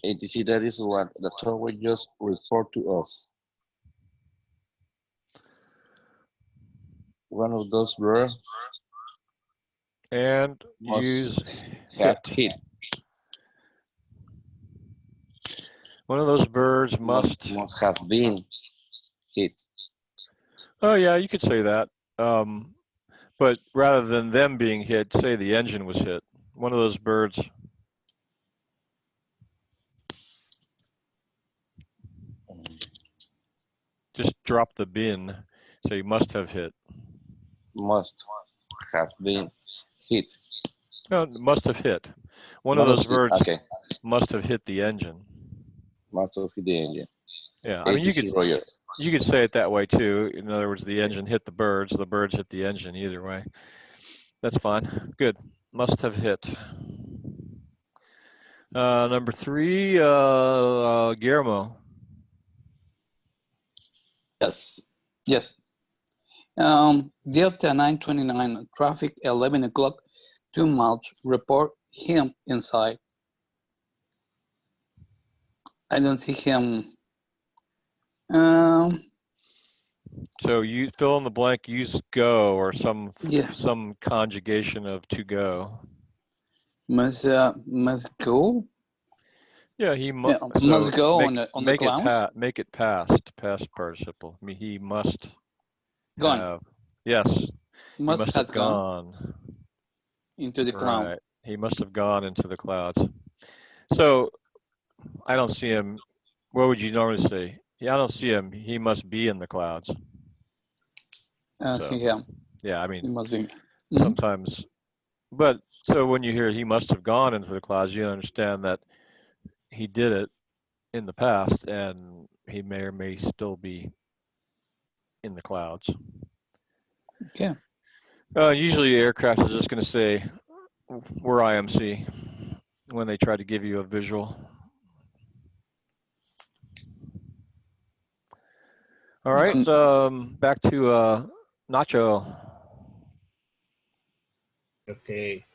ATC, that is what the tower just report to us. One of those birds And must use have hit. hit. One of those birds must have been hit. Oh yeah, you could say that. But rather than them being hit, say the engine was hit. One of those birds. Just drop the bin. So you must have hit. Must have been hit. No, must have hit. One of those birds Okay. must have hit the engine. Must have hit the engine. Yeah, I mean you could say it that way too. In other words, the engine hit the birds hit the engine. Either way, that's fine. Good. Must have hit. Number 3, Guillermo. Yes. Yes. Delta 929 traffic 11 o'clock, 2 miles, report him inside. I don't see him. So you fill in the blank, use go or some conjugation of to go. Must go. Yeah, he must. Yeah, must go on the clouds. Make it past participle. I mean, he must Gone. have. Yes. Must he must have gone into the cloud. Right. He must have gone into the clouds. So I don't see him. What would you normally say? Yeah, I don't see him. He must be in the clouds. See him. Yeah, I mean, he must be. Sometimes. But so when you hear he must have gone into the clouds, you understand that he did it in the past, and he may or may still be in the clouds. Okay. Usually aircraft is just going to say, we're IMC, when they try to give you a visual. All right, back to Nacho. Okay.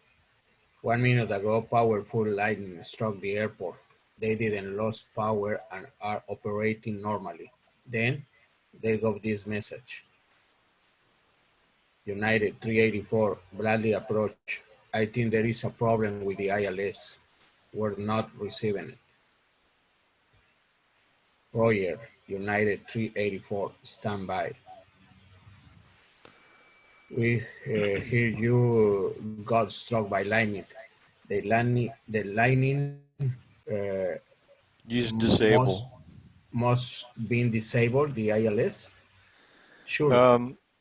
1 minute ago, powerful lightning struck the airport. They didn't lose power and are operating normally. Then they got this message. United 384, Bradley approach. I think there is a problem with the ILS. We're not receiving it. Roger, United 384, stand by. We hear you got struck by lightning. The lightning Use disable. Must been disabled, the ILS? Sure.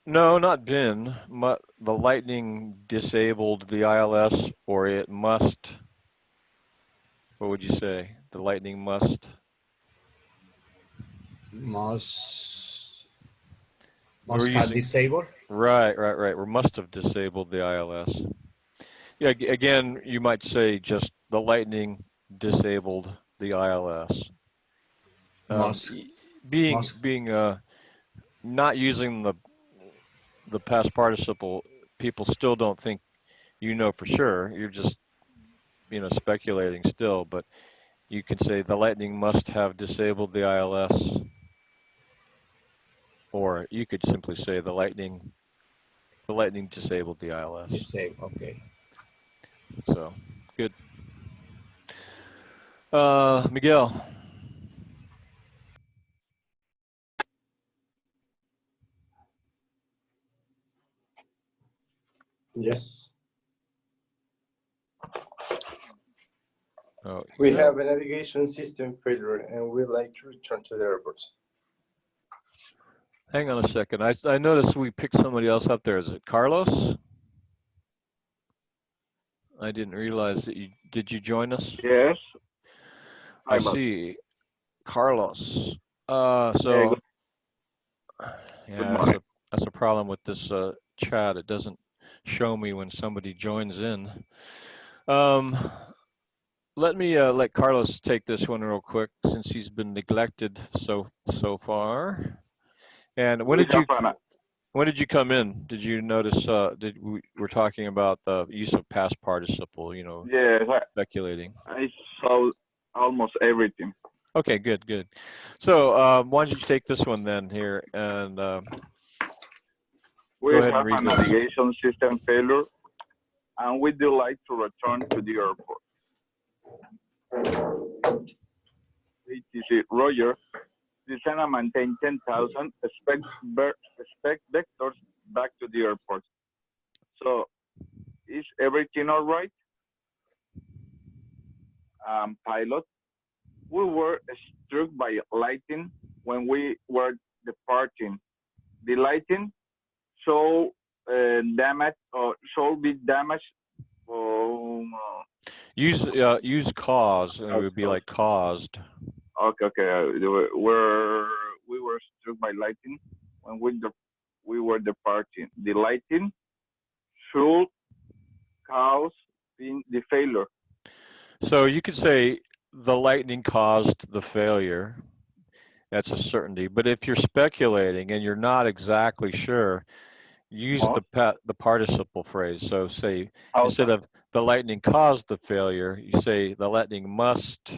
No, not been. The lightning disabled the ILS, or it must. What would you say? The lightning must have disabled? Right. Or must have disabled the ILS. Yeah, again, you might say just the lightning disabled the ILS. Being not using the past participle, people still don't think you know for sure. You're just speculating still, but you can say the lightning must have disabled the ILS, or you could simply say the lightning disabled the ILS. Disabled, okay. So good. Miguel. Yes. Oh, we have a navigation system failure and we'd like to return to the airport. Hang on a second. I noticed we picked somebody else up there. Is it Carlos? I didn't realize that did you join us? Yes. I see. Carlos. So yeah, that's a problem with this chat. It doesn't show me when somebody joins in. Let me let Carlos take this one real quick since he's been neglected so far. And when did you come in? Did you notice? We're talking about the use of past participle? Yes. Speculating. I almost everything. Okay, good, good. So why don't you take this one then here and We go ahead and have read a this. navigation system failure, and we do like to return to the airport. ATC Roger, design and maintain 10,000 spec vectors back to the airport. So is everything all right? Pilot, we were struck by lightning when we were departing. The lightning should damage or should be damaged. Use cause, and it would be like caused. Okay. We were struck by lightning when we were departing. The lightning should cause the failure. So you could say the lightning caused the failure. That's a certainty. But if you're speculating and you're not exactly sure, use the participle phrase. So say instead of the lightning caused the failure, you say the lightning must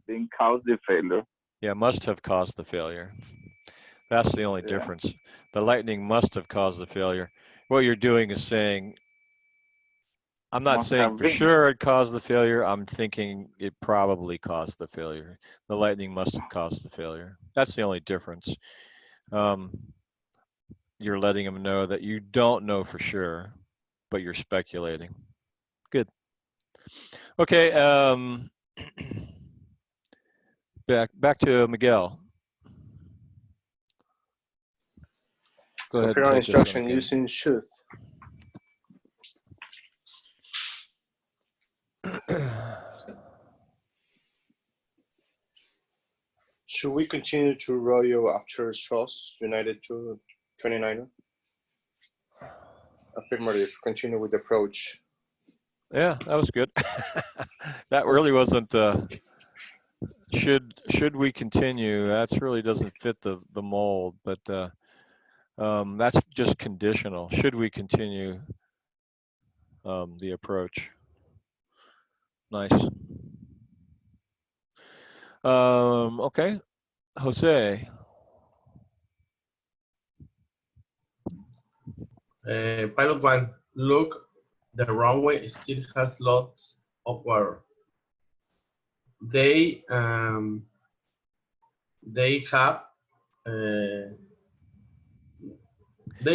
been caused the failure. Yeah, must have caused the failure. That's the only difference. The lightning must have caused the failure. What you're doing is saying, I'm not Must saying have for been. sure it caused the failure. I'm thinking it probably caused the failure. The lightning must have caused the failure. That's the only difference. You're letting them know that you don't know for sure, but you're speculating. Good. Okay. Back to Miguel. Go ahead and Confirm take instruction this one using should. Should we continue to rodeo after Strauss United to 29? Affirmative. Continue with the approach. Yeah, that was good. That really wasn't. Should we continue? That really doesn't fit the mold, but that's just conditional. Should we continue the approach? Nice. Okay, Jose. Pilot one, look, the runway still has lots of water. They have they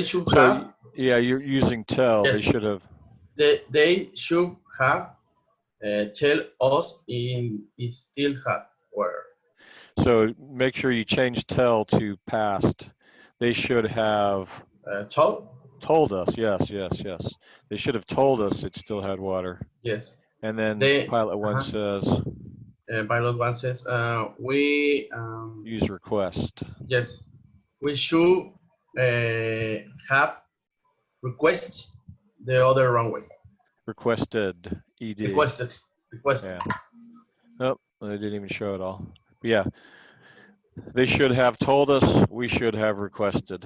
should have. Yeah, you're using tell. Yes, They should have. They should have tell us it still have water. So make sure you change tell to past. They should have told us. Yes. They should have told us it still had water. Yes. And then pilot one says. Pilot one says we use request. Yes, we should have request the other runway. Requested. ED. Requested. Yeah. Nope, they didn't even show it all. But yeah, they should have told us. We should have requested.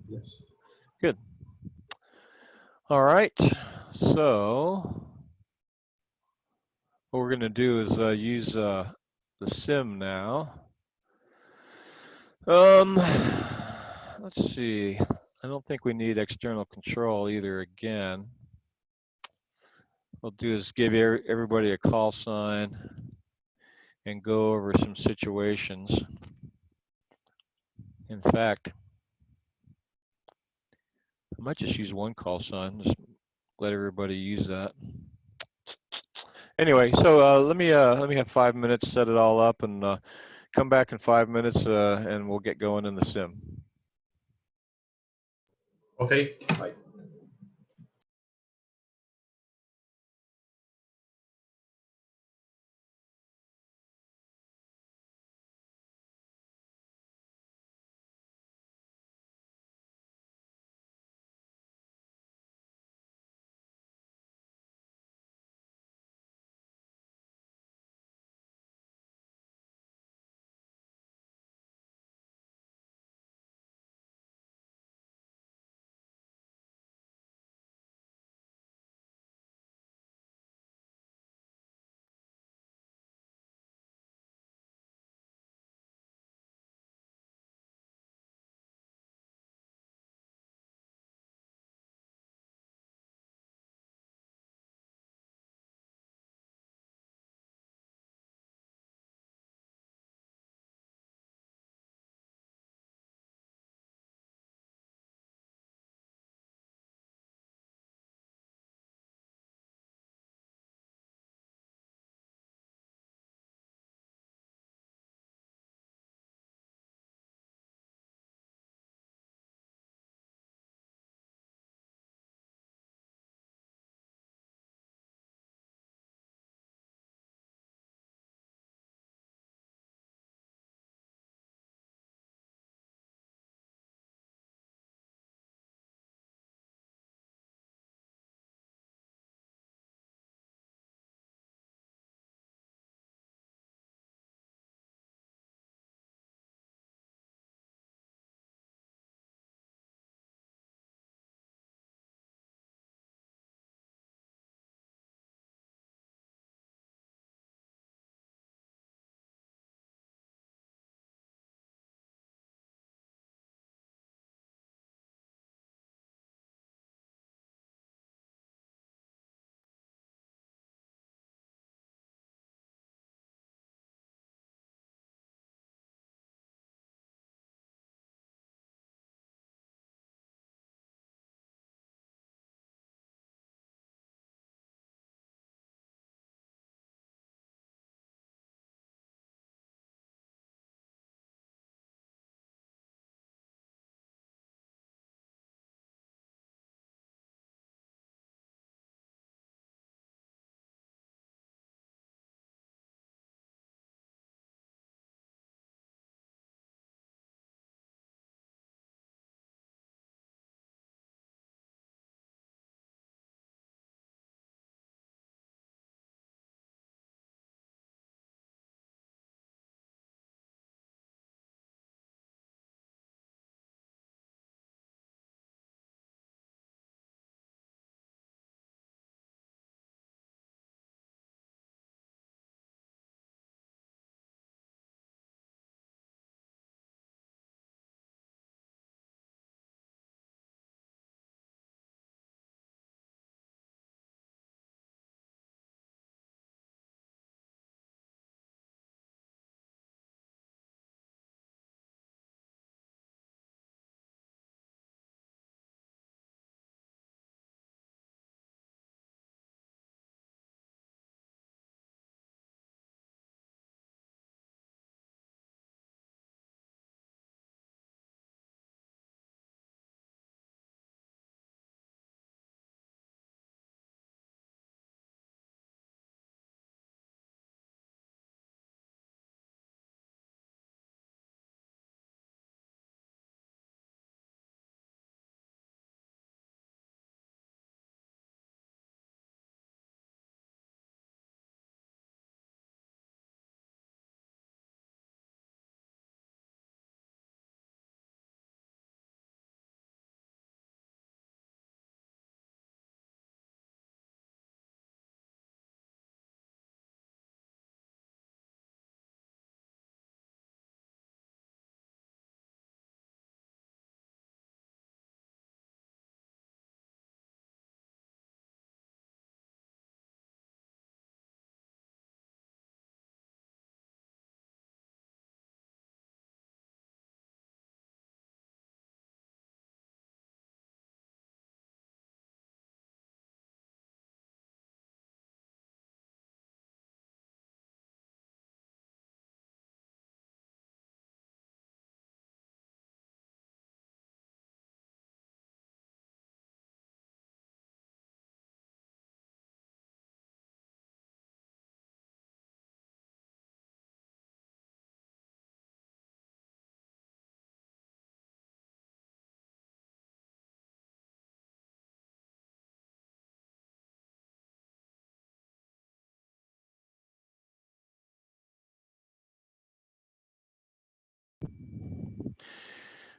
Yes. Good. All right. So what we're going to do is use the sim now. Let's see. I don't think we need external control either again. What I'll do is give everybody a call sign and go over some situations. In fact, I might just use one call sign, just let everybody use that. Anyway, so let me have 5 minutes, set it all up, and come back in 5 minutes, and we'll get going in the sim. Okay. Bye.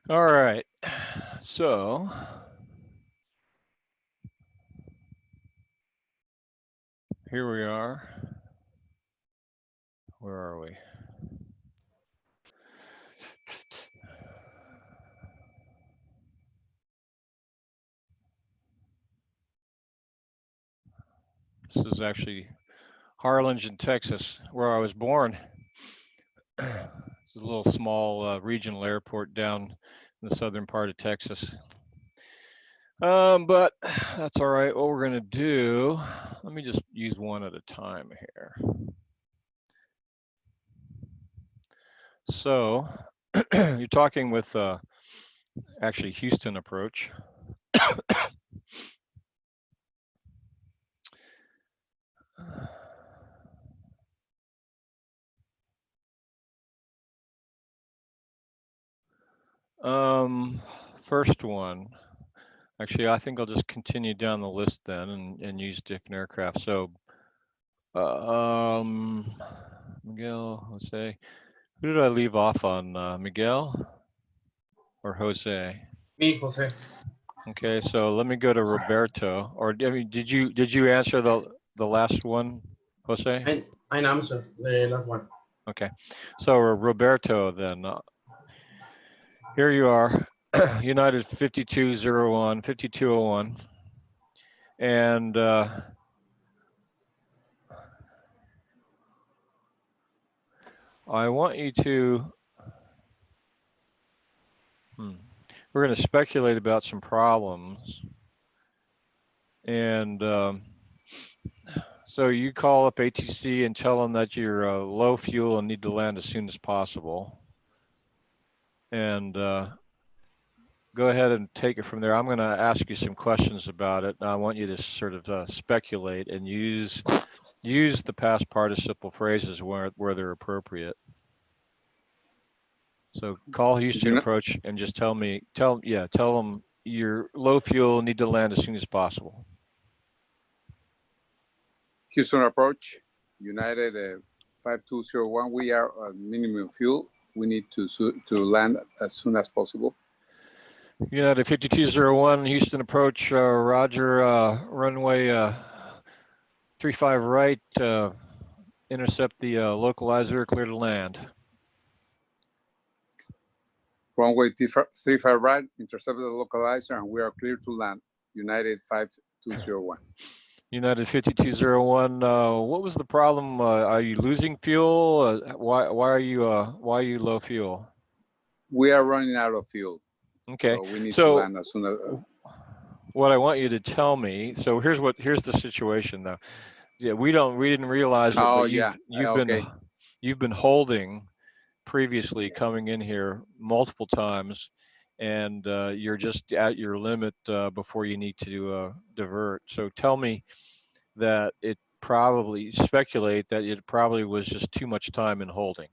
All right. So here we are. Where are we? This is actually Harlingen, Texas, where I was born. It's a little small regional airport down in the southern part of Texas. But that's all right. What we're going to do, let me just use one at a time here. So you're talking with actually Houston approach. First one, actually, I think I'll just continue down the list then and use different aircraft. So, Miguel, Jose, who did I leave off on? Miguel or Jose? Me, Jose. Okay, so let me go to Roberto. Or I mean, did you answer the last one, Jose? I answered the last one. Okay, so Roberto then. Here you are, United 5201, 5201. And I want you to, we're going to speculate about some problems. And so you call up ATC and tell them that you're low fuel and need to land as soon as possible. And go ahead and take it from there. I'm going to ask you some questions about it. And I want you to sort of speculate and use the past participle phrases where they're appropriate. So call Houston approach and just tell them you're low fuel, need to land as soon as possible. Houston approach, United 5201. We are at minimum fuel. We need to land as soon as possible. United 5201, Houston approach, Roger, runway 35 right, intercept the localizer, clear to land. Runway 35 right, intercept the localizer, and we are clear to land. United 5201. United 5201, what was the problem? Are you losing fuel? Why are you low fuel? We are running out of fuel. Okay. So we need to land as soon as. What I want you to tell me. So here's the situation though. Yeah, we didn't realize it, but you've been holding previously coming in here multiple times, and you're just at your limit before you need to divert. So tell me that speculate that it probably was just too much time in holding.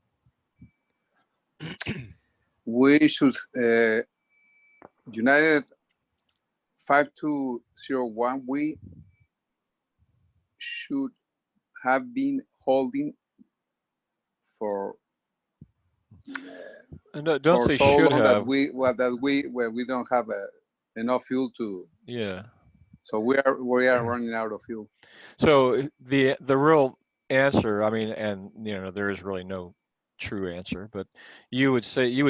We should, United 5201, we should have been holding for don't say so should long have. That we don't have enough fuel to. Yeah. So we are running out of fuel. So the real answer, I mean, and there is really no true answer, but you would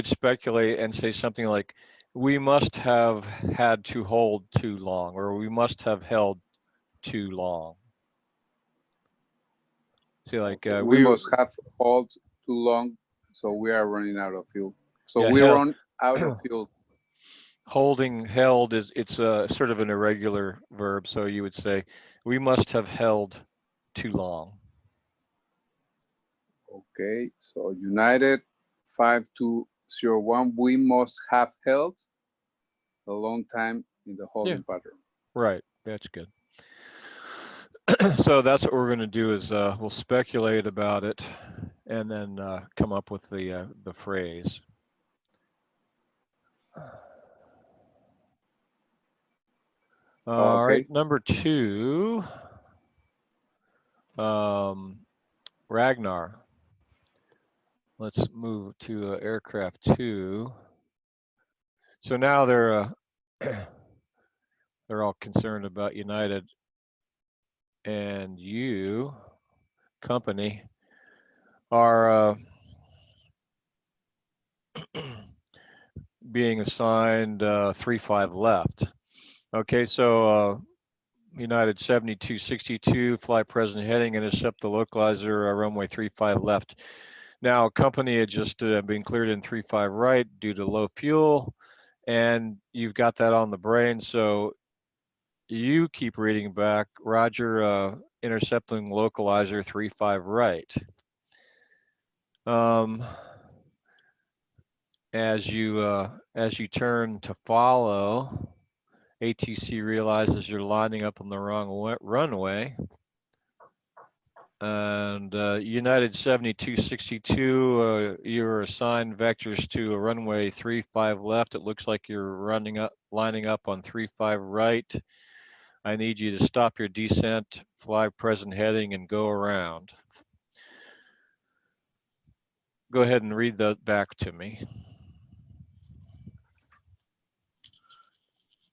speculate and say something like, we must have had to hold too long, or we must have held too long. See, like we must have held too long, so we are running out of fuel. So we run out of fuel. Holding, held it's a sort of an irregular verb, so you would say we must have held too long. Okay, so United 5201, we must have held a long time in the holding pattern. Right, that's good. So that's what we're going to do is we'll speculate about it and then come up with the phrase. All right, number 2, Ragnar. Let's move to aircraft 2. So now they're they're all concerned about United, and you, company, are being assigned 3-5 left. Okay, so United 7262, fly present heading, intercept the localizer, runway 35 left. Now, company had just been cleared in 35 right due to low fuel, and you've got that on the brain, so you keep reading back, Roger, intercepting localizer 35 right. As you turn to follow, ATC realizes you're lining up on the wrong runway. And United 7262, you're assigned vectors to a runway 35 left. It looks like you're lining up on 35 right. I need you to stop your descent, fly present heading, and go around. Go ahead and read that back to me.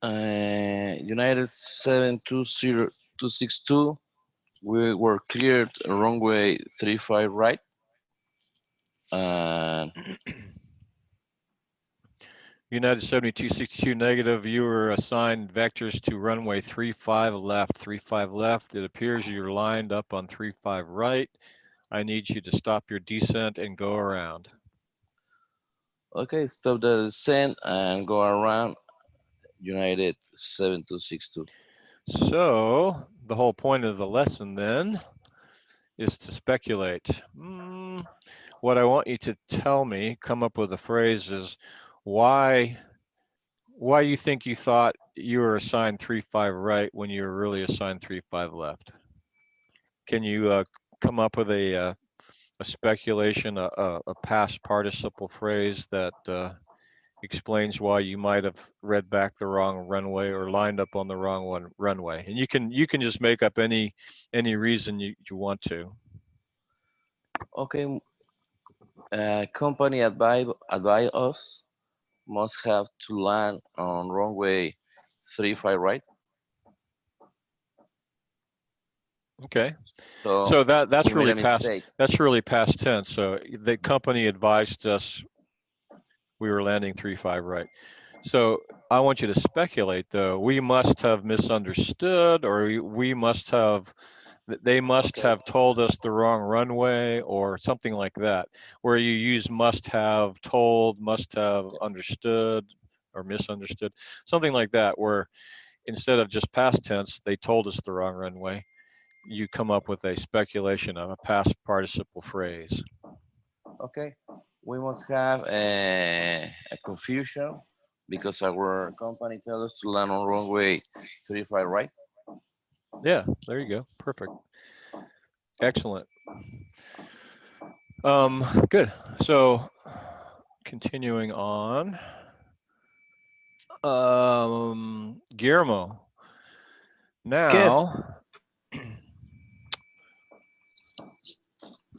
United 720262, we were cleared runway 35 right. United 7262 negative, you were assigned vectors to runway 35 left. 35 left, it appears you're lined up on 35 right. I need you to stop your descent and go around. Okay, stop the descent and go around United 7262. So the whole point of the lesson then is to speculate. What I want you to tell me, come up with a phrase, is why you think you thought you were assigned 35 right when you were really assigned 35 left. Can you come up with a speculation, a past participle phrase that explains why you might have read back the wrong runway or lined up on the wrong runway? And you can just make up any reason you want to. Okay, company advise us must have to land on runway 35 right. Okay, so that's we made really a past mistake. that's really past tense. So the company advised us we were landing 35 right. So I want you to speculate though. We must have misunderstood, or we must have, they must Okay. have told us the wrong runway or something like that, where you use must have, told, must have understood or misunderstood, something like that, where instead of just past tense, they told us the wrong runway, you come up with a speculation of a past participle phrase. Okay, we must have a confusion because our company tells us to land on runway 35 right. Yeah, there you go. Perfect. Excellent. Good. So continuing on, Guillermo. Now,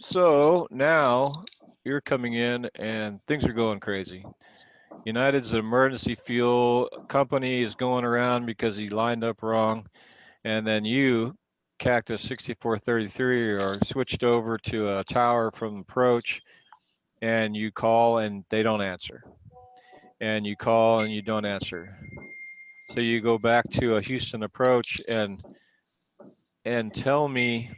so now you're coming in and things are going crazy. United's an emergency fuel company is going around because he lined up wrong, and then you, Cactus 6433, are switched over to a tower from approach, and you call and they don't answer, and you call and you don't answer. So you go back to a Houston approach and tell me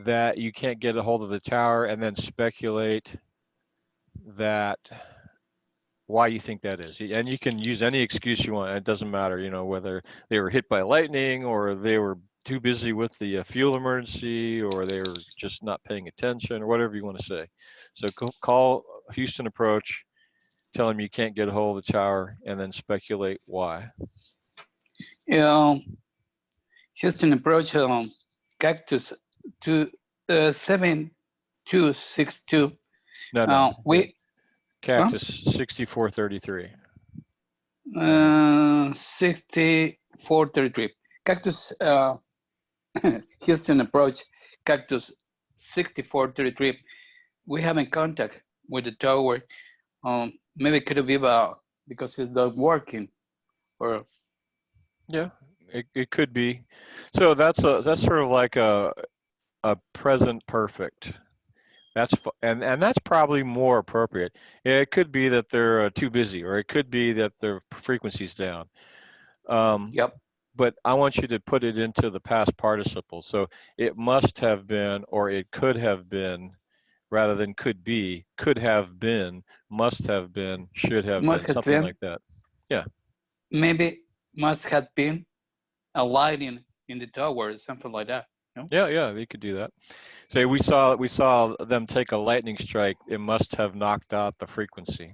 that you can't get a hold of the tower, and then speculate that why you think that is. And you can use any excuse you want. It doesn't matter, you know, whether they were hit by lightning or they were too busy with the fuel emergency or they were just not paying attention or whatever you want to say. So call Houston approach, tell them you can't get a hold of the tower, and then speculate why. Houston approach Cactus to 7262. No. We Cactus 6433. 6433. Cactus Houston approach Cactus 6433. We have in contact with the tower. maybe it could be about because it's not working, or Yeah, it could be. So that's sort of like a present perfect. And that's probably more appropriate. It could be that they're too busy, or it could be that their frequency's down. yep, But I want you to put it into the past participle. So it must have been, or it could have been, rather than could have been, must have been, should have must been, have something been, like that. Yeah. maybe must have been a lighting in the tower, or something like that. No? Yeah, they could do that. Say we saw them take a lightning strike. It must have knocked out the frequency.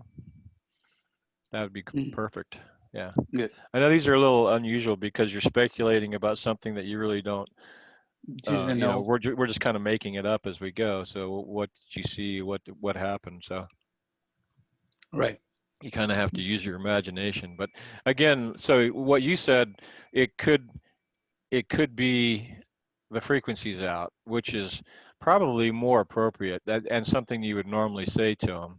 That would be perfect. Yeah. Good. I know these are a little unusual because you're speculating about something that you really don't. Didn't You know, know. we're just kind of making it up as we go. So what did you see? What happened? So Right. you kind of have to use your imagination. But again, so what you said, it could be the frequency's out, which is probably more appropriate and something you would normally say to them.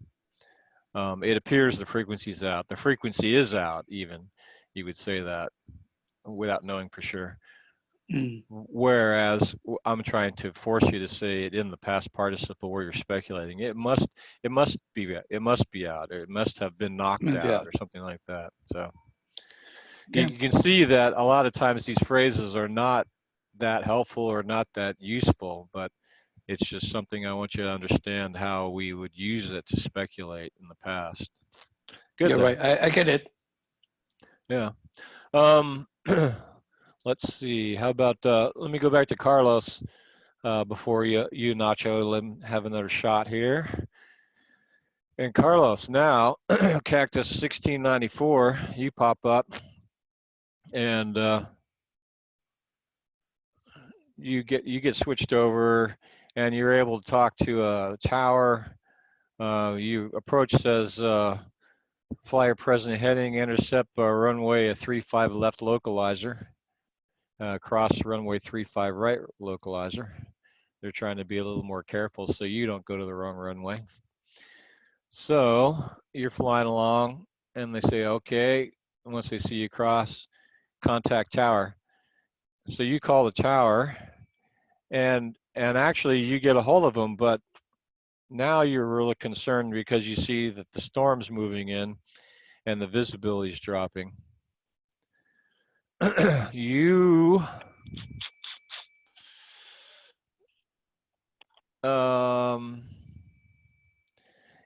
It appears the frequency's out. The frequency is out, even. You would say that without knowing for sure. Whereas I'm trying to force you to say it in the past participle where you're speculating. It must be out, or it must have been knocked out, or something like that. So you can see that a lot of times these phrases are not that helpful or not that useful, but it's just something I want you to understand how we would use it to speculate in the past. Good. You're right. I get it. Yeah. Let's see. How about let me go back to Carlos before you Nacho, let him have another shot here. And Carlos, now Cactus 1694, you pop up, and you get switched over, and you're able to talk to a tower. You approach, says flyer present heading, intercept runway a 35 left localizer, cross runway 35 right localizer. They're trying to be a little more careful so you don't go to the wrong runway. So you're flying along, and they say, okay, once they see you cross, contact tower. So you call the tower, and actually you get a hold of them, but now you're really concerned because you see that the storm's moving in and the visibility is dropping. You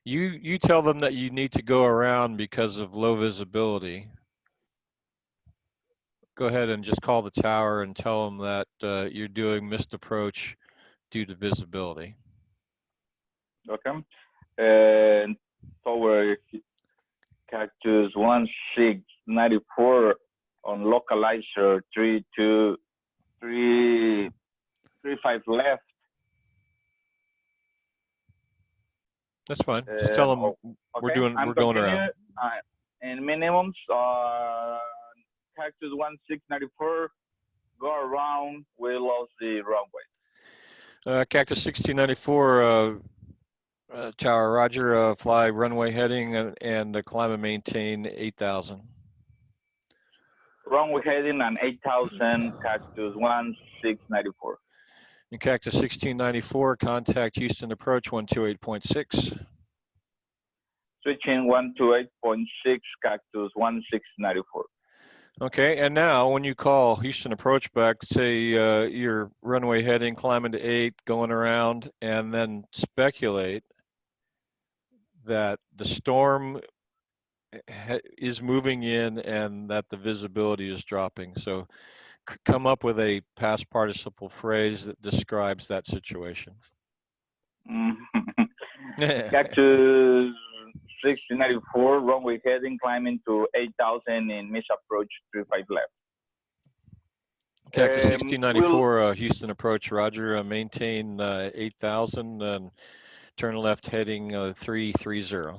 you tell them that you need to go around because of low visibility. Go ahead and just call the tower and tell them that you're doing missed approach due to visibility. Okay. And tower Cactus 1694 on localizer 3235 left. That's fine. Just tell them okay. we're going around. And minimums, Cactus 1694, go around, we lost the runway. Cactus 1694, tower, roger, fly runway heading and climb and maintain 8,000. Runway heading and 8,000, Cactus 1694. In Cactus 1694, contact Houston approach 128.6. Switching 128.6, Cactus 1694. Okay, and now when you call Houston approach back, say your runway heading, climbing to 8, going around, and then speculate that the storm is moving in and that the visibility is dropping. So come up with a past participle phrase that describes that situation. Cactus 1694, runway heading, climbing to 8,000 in miss approach 35 left. Cactus 1694, Houston approach, roger, maintain 8,000 and turn left heading 330.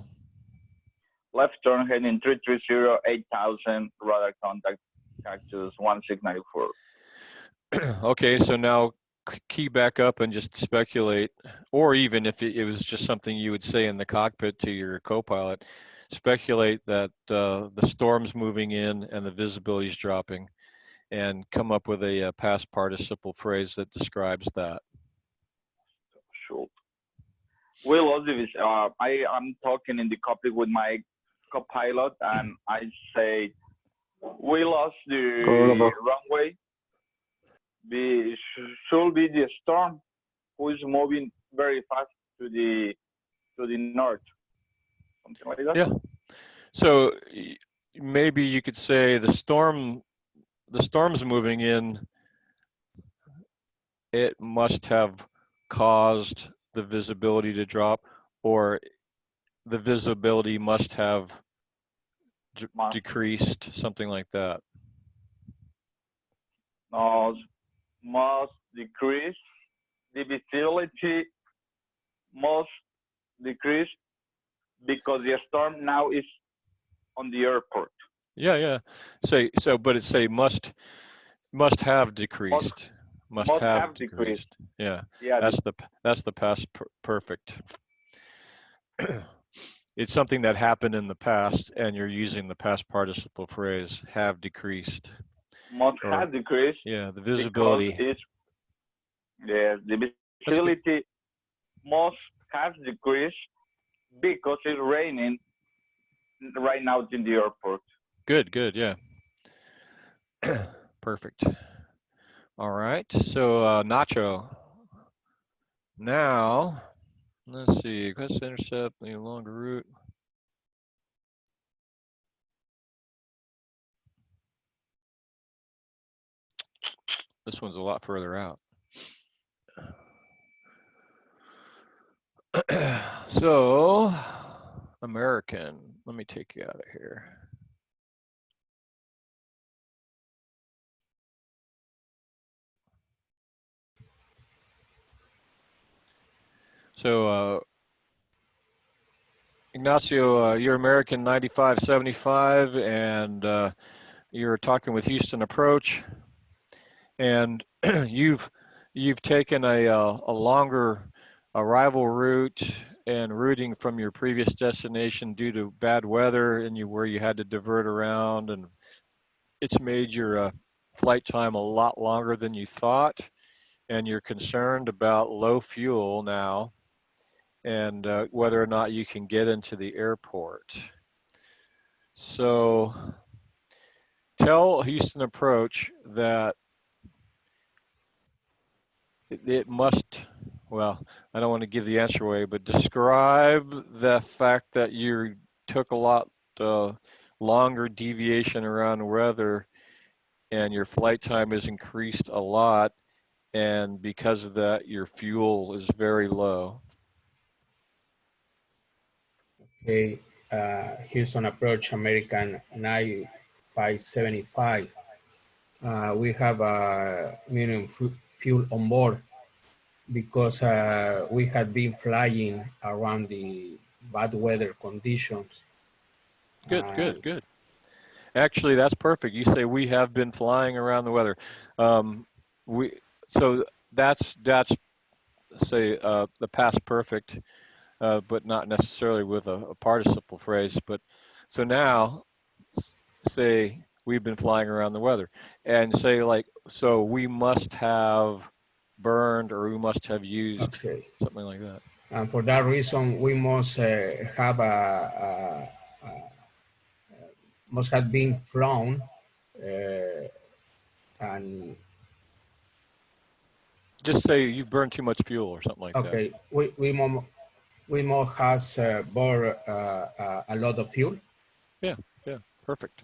Left turn heading 330, 8,000, radar contact Cactus 1694. Okay, so now key back up and just speculate, or even if it was just something you would say in the cockpit to your co-pilot, speculate that the storm's moving in and the visibility is dropping, and come up with a past participle phrase that describes that. Sure. We lost this. I'm talking in the cockpit with my co-pilot, and I say we lost the runway. Should be the storm who is moving very fast to the north. Something like that. Yeah. So maybe you could say the storm's moving in. It must have caused the visibility to drop, or the visibility must have decreased, something like that. Must decrease. The visibility must decrease because the storm now is on the airport. Yeah. But it's say must have decreased. Must have decreased. Yeah. That's the past perfect. It's something that happened in the past, and you're using the past participle phrase have decreased. Must have decreased. Yeah, the visibility. The visibility must have decreased because it's raining right now in the airport. Good, yeah. Perfect. All right, so Nacho. Now, let's see, quest intercept, the longer route. This one's a lot further out. So, American, let me take you out of here. So, Ignacio, you're American 9575, and you're talking with Houston Approach, and you've taken a longer arrival route and routing from your previous destination due to bad weather, and where you had to divert around, and it's made your flight time a lot longer than you thought, and you're concerned about low fuel now, and whether or not you can get into the airport. So tell Houston Approach that it must, well, I don't want to give the answer away, but describe the fact that you took a lot longer deviation around weather, and your flight time has increased a lot, and because of that, your fuel is very low. Okay, Houston Approach American 9575. We have a minimum fuel on board because we had been flying around the bad weather conditions. Good. Actually, that's perfect. You say we have been flying around the weather. So that's say the past perfect, but not necessarily with a participle phrase. But so now, say we've been flying around the weather, and say like, so we must have burned, or we must have used, something like that. And for that reason, we must have must have been flown, and just say you've burned too much fuel or something like that. Okay, we must have burned a lot of fuel. Yeah, perfect.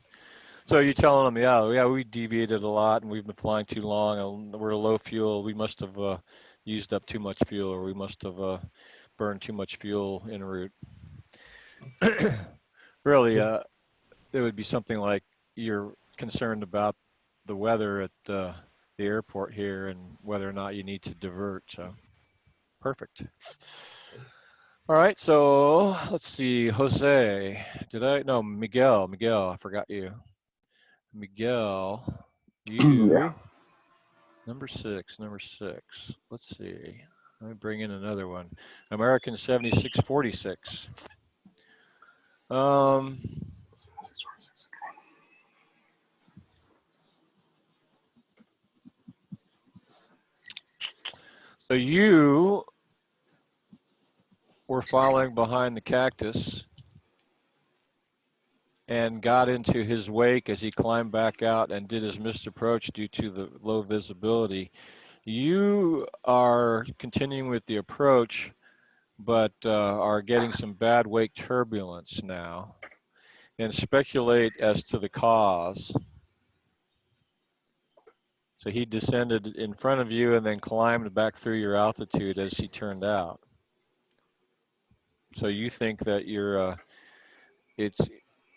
So you're telling them, yeah, we deviated a lot, and we've been flying too long, and we're low fuel. We must have used up too much fuel, or we must have burned too much fuel en route. Really, it would be something like you're concerned about the weather at the airport here, and whether or not you need to divert. So perfect. All right, so let's see, Jose. No, Miguel, I forgot you. Miguel, you, number six. Let's see, let me bring in another one. American 7646. Um, so you were following behind the cactus and got into his wake as he climbed back out and did his missed approach due to the low visibility. You are continuing with the approach, but are getting some bad wake turbulence now, and speculate as to the cause. So he descended in front of you and then climbed back through your altitude as he turned out. So you think that you're, it's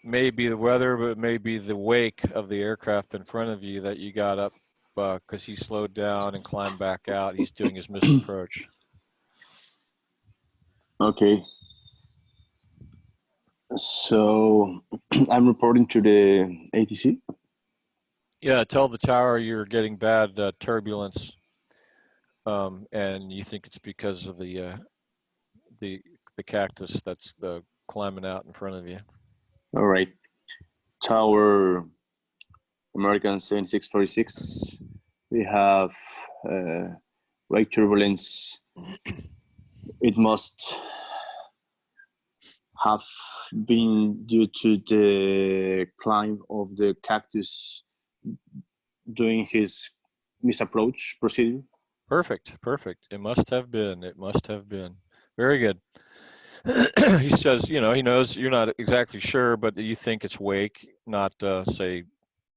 maybe the weather, but maybe the wake of the aircraft in front of you that you got up because he slowed down and climbed back out. He's doing his missed approach. Okay. So I'm reporting to the ATC. Yeah, tell the tower you're getting bad turbulence, and you think it's because of the cactus that's climbing out in front of you. All right. Tower American 7646. We have wake turbulence. It must have been due to the climb of the cactus doing his misapproach procedure. Perfect. It must have been. Very good. He says, he knows you're not exactly sure, but you think it's wake, not say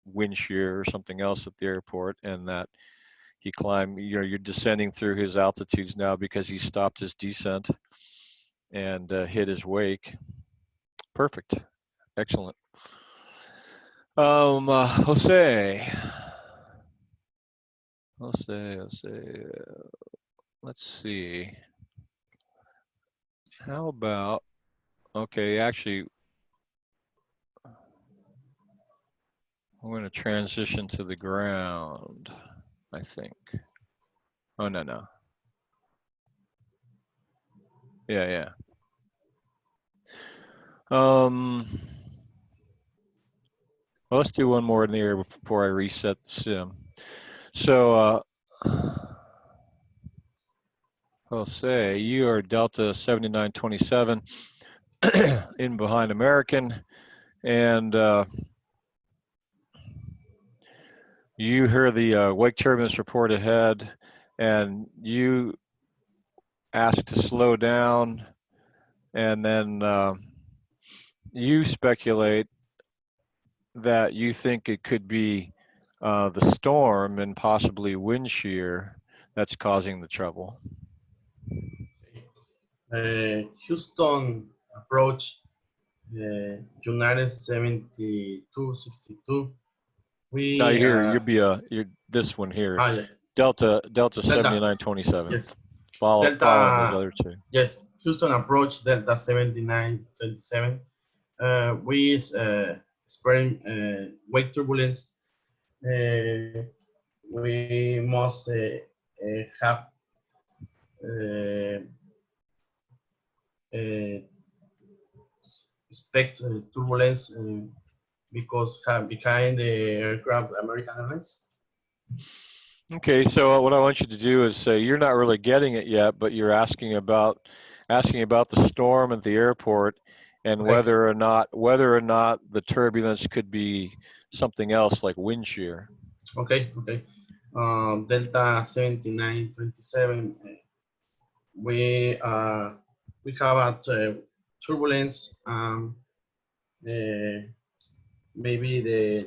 wind shear or something else at the airport, and that he climbed, you're descending through his altitudes now because he stopped his descent and hit his wake. Perfect. Excellent. Jose, let's see. How about, okay, actually, I'm going to transition to the ground, I think. Oh, no. Yeah. Well, let's do one more in the air before I reset the sim. So, Jose, you are Delta 7927 in behind American, and you hear the wake turbulence report ahead, and you ask to slow down, and then you speculate that you think it could be the storm and possibly wind shear that's causing the trouble. Houston approach United 7262. We Now you'll be you're this one here. yeah. Delta 7927. Yes. Following those other two. Yes, Houston approach Delta 7927. We experiencing wake turbulence. We must have expect turbulence because behind the aircraft American Airlines. Okay, so what I want you to do is say you're not really getting it yet, but you're asking about the storm at the airport and Okay. whether or not the turbulence could be something else like wind shear. Okay. Delta 7927. We have a turbulence. Maybe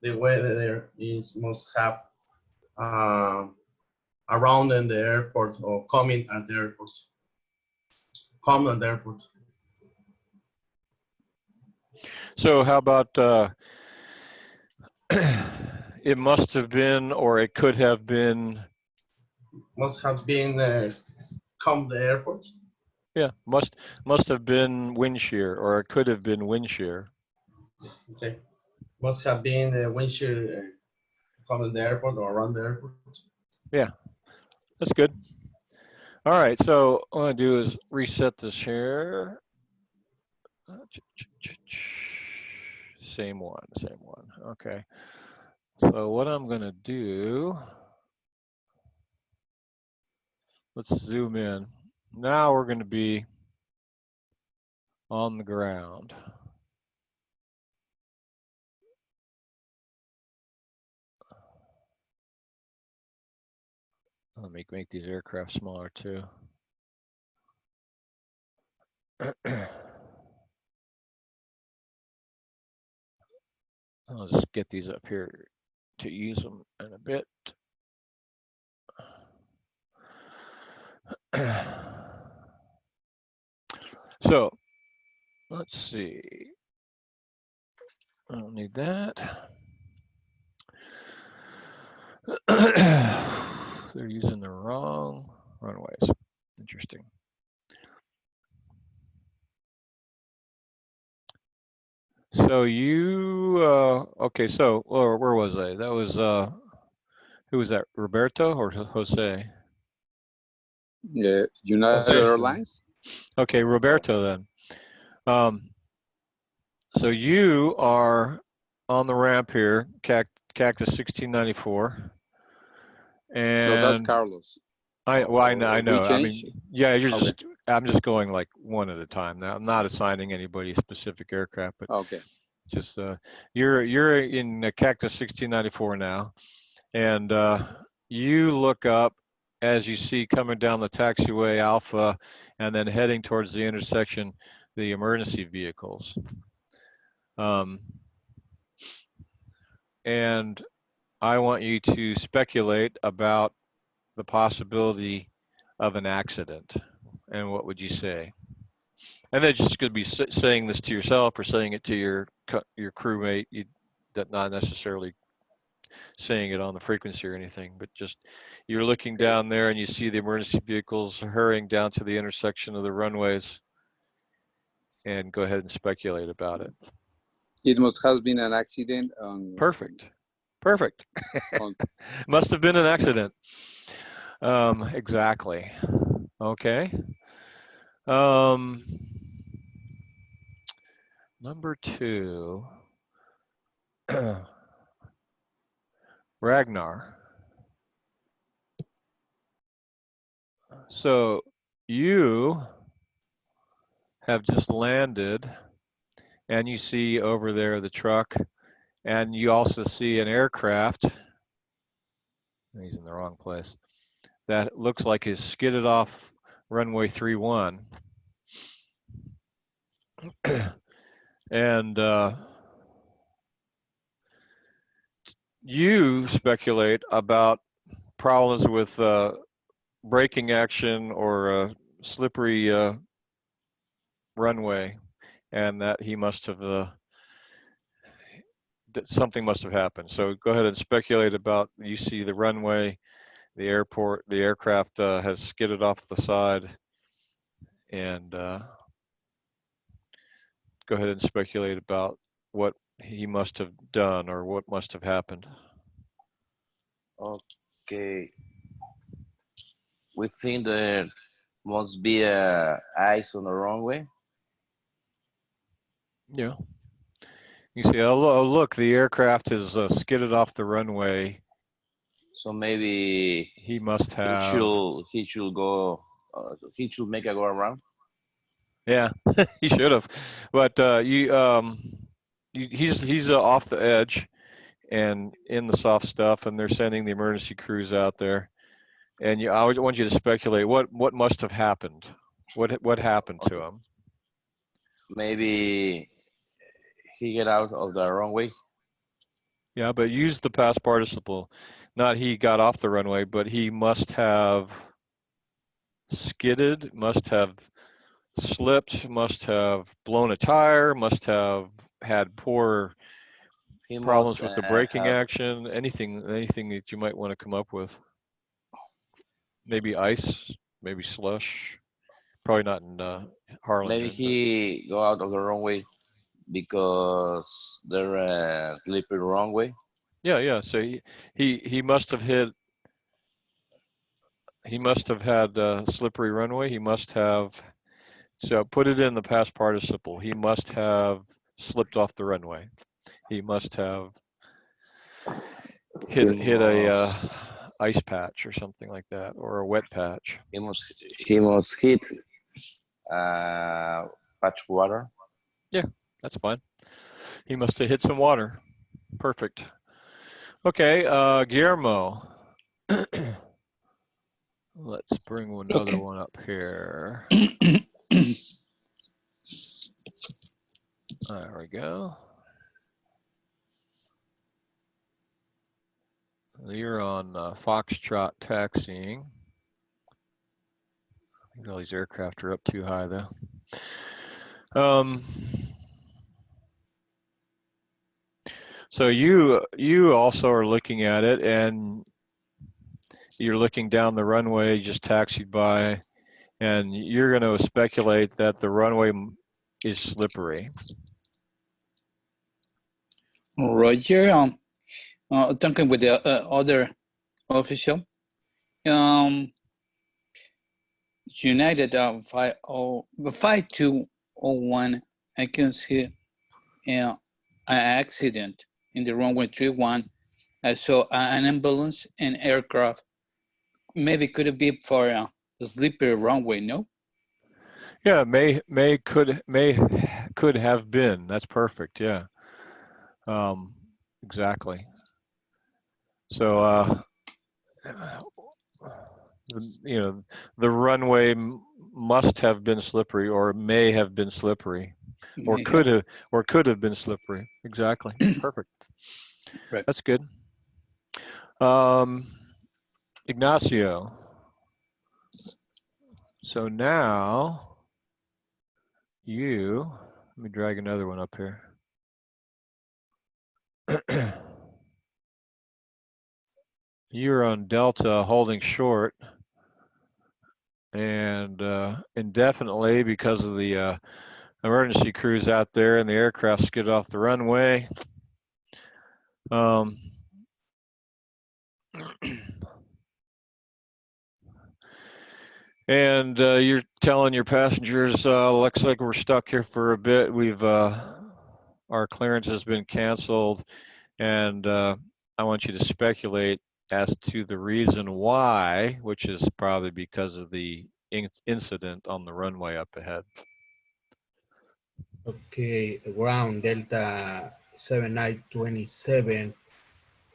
the weather is must have around in the airport or coming at the airport. Come at the airport. So how about it must have been, or it could have been. Must have been come the airport. Yeah, must have been wind shear, or it could have been wind shear. Okay. Must have been wind shear come at the airport or around the airport. Yeah, that's good. All right, so what I'm gonna do is reset this here. Same one, same one. Okay. So what I'm going to do, let's zoom in. Now we're going to be on the ground. Let me make these aircraft smaller too. I'll just get these up here to use them in a bit. So let's see. I don't need that. They're using the wrong runways. Interesting. So you, okay, so where was I? That was, who was that, Roberto or Jose? Yeah, United Jose. Airlines. Okay, Roberto then. So you are on the ramp here, Cactus 1694. And No, that's Carlos. I know. We I changed? mean, yeah, you're Okay. just, I'm just going like one at a time now. I'm not assigning anybody a specific aircraft, but Okay. just, you're in Cactus 1694 now. And you look up as you see coming down the taxiway Alpha and then heading towards the intersection, the emergency vehicles. And I want you to speculate about the possibility of an accident. And what would you say? And then just going to be saying this to yourself or saying it to your crewmate. Not necessarily saying it on the frequency or anything, but just you're looking down there and you see the emergency vehicles hurrying down to the intersection of the runways, and go ahead and speculate about it. It must have been an accident on. Perfect. Perfect. On, Must have been an accident. Exactly. Okay. Number 2. Ragnar. So you have just landed and you see over there the truck, and you also see an aircraft. He's in the wrong place. That looks like is skidded off runway 31. And you speculate about problems with braking action or slippery runway, and that he must have something must have happened. So go ahead and speculate about, you see the runway, the airport, the aircraft has skidded off the side, and go ahead and speculate about what he must have done or what must have happened. Okay. We think there must be a ice on the runway. Yeah. You see, oh look, the aircraft is skidded off the runway. So maybe he must have. He should go. He should make a go around. Yeah, he should have. But he's off the edge and in the soft stuff, and they're sending the emergency crews out there. And I want you to speculate what must have happened. What happened to him? Maybe he get out of the runway. Yeah, but use the past participle. Not he got off the runway, but he must have skidded, must have slipped, must have blown a tire, must have had poor problems with the braking action, anything that you might want to come up with. Maybe ice, maybe slush. Probably not in Harlingen. Maybe he go out of the runway because they're slippery runway. Yeah. So he must have hit. He must have had slippery runway. He must have So put it in the past participle. He must have slipped off the runway. He must have hit a ice patch or something like that, or a wet patch. He must hit patch water. Yeah, that's fine. He must have hit some water. Perfect. Okay, Guillermo. Let's bring another one up here. There we go. You're on Foxtrot taxiing. I think all these aircraft are up too high though. So you also are looking at it, and you're looking down the runway, just taxied by, and you're going to speculate that the runway is slippery. Roger, talking with the other official, United 5201, I can see an accident in the runway 31. I saw an ambulance and aircraft. Maybe could it be for a slippery runway? No. Yeah, could have been. That's perfect. Yeah. Exactly. So you know, the runway must have been slippery, or may have been slippery, or could have been slippery. Exactly. Perfect. Right. That's good. Ignacio. So now let me drag another one up here. You're on Delta holding short, and indefinitely because of the emergency crews out there and the aircraft skid off the runway. And you're telling your passengers, looks like we're stuck here for a bit. Our clearance has been canceled, and I want you to speculate as to the reason why, which is probably because of the incident on the runway up ahead. Okay, ground Delta 7927.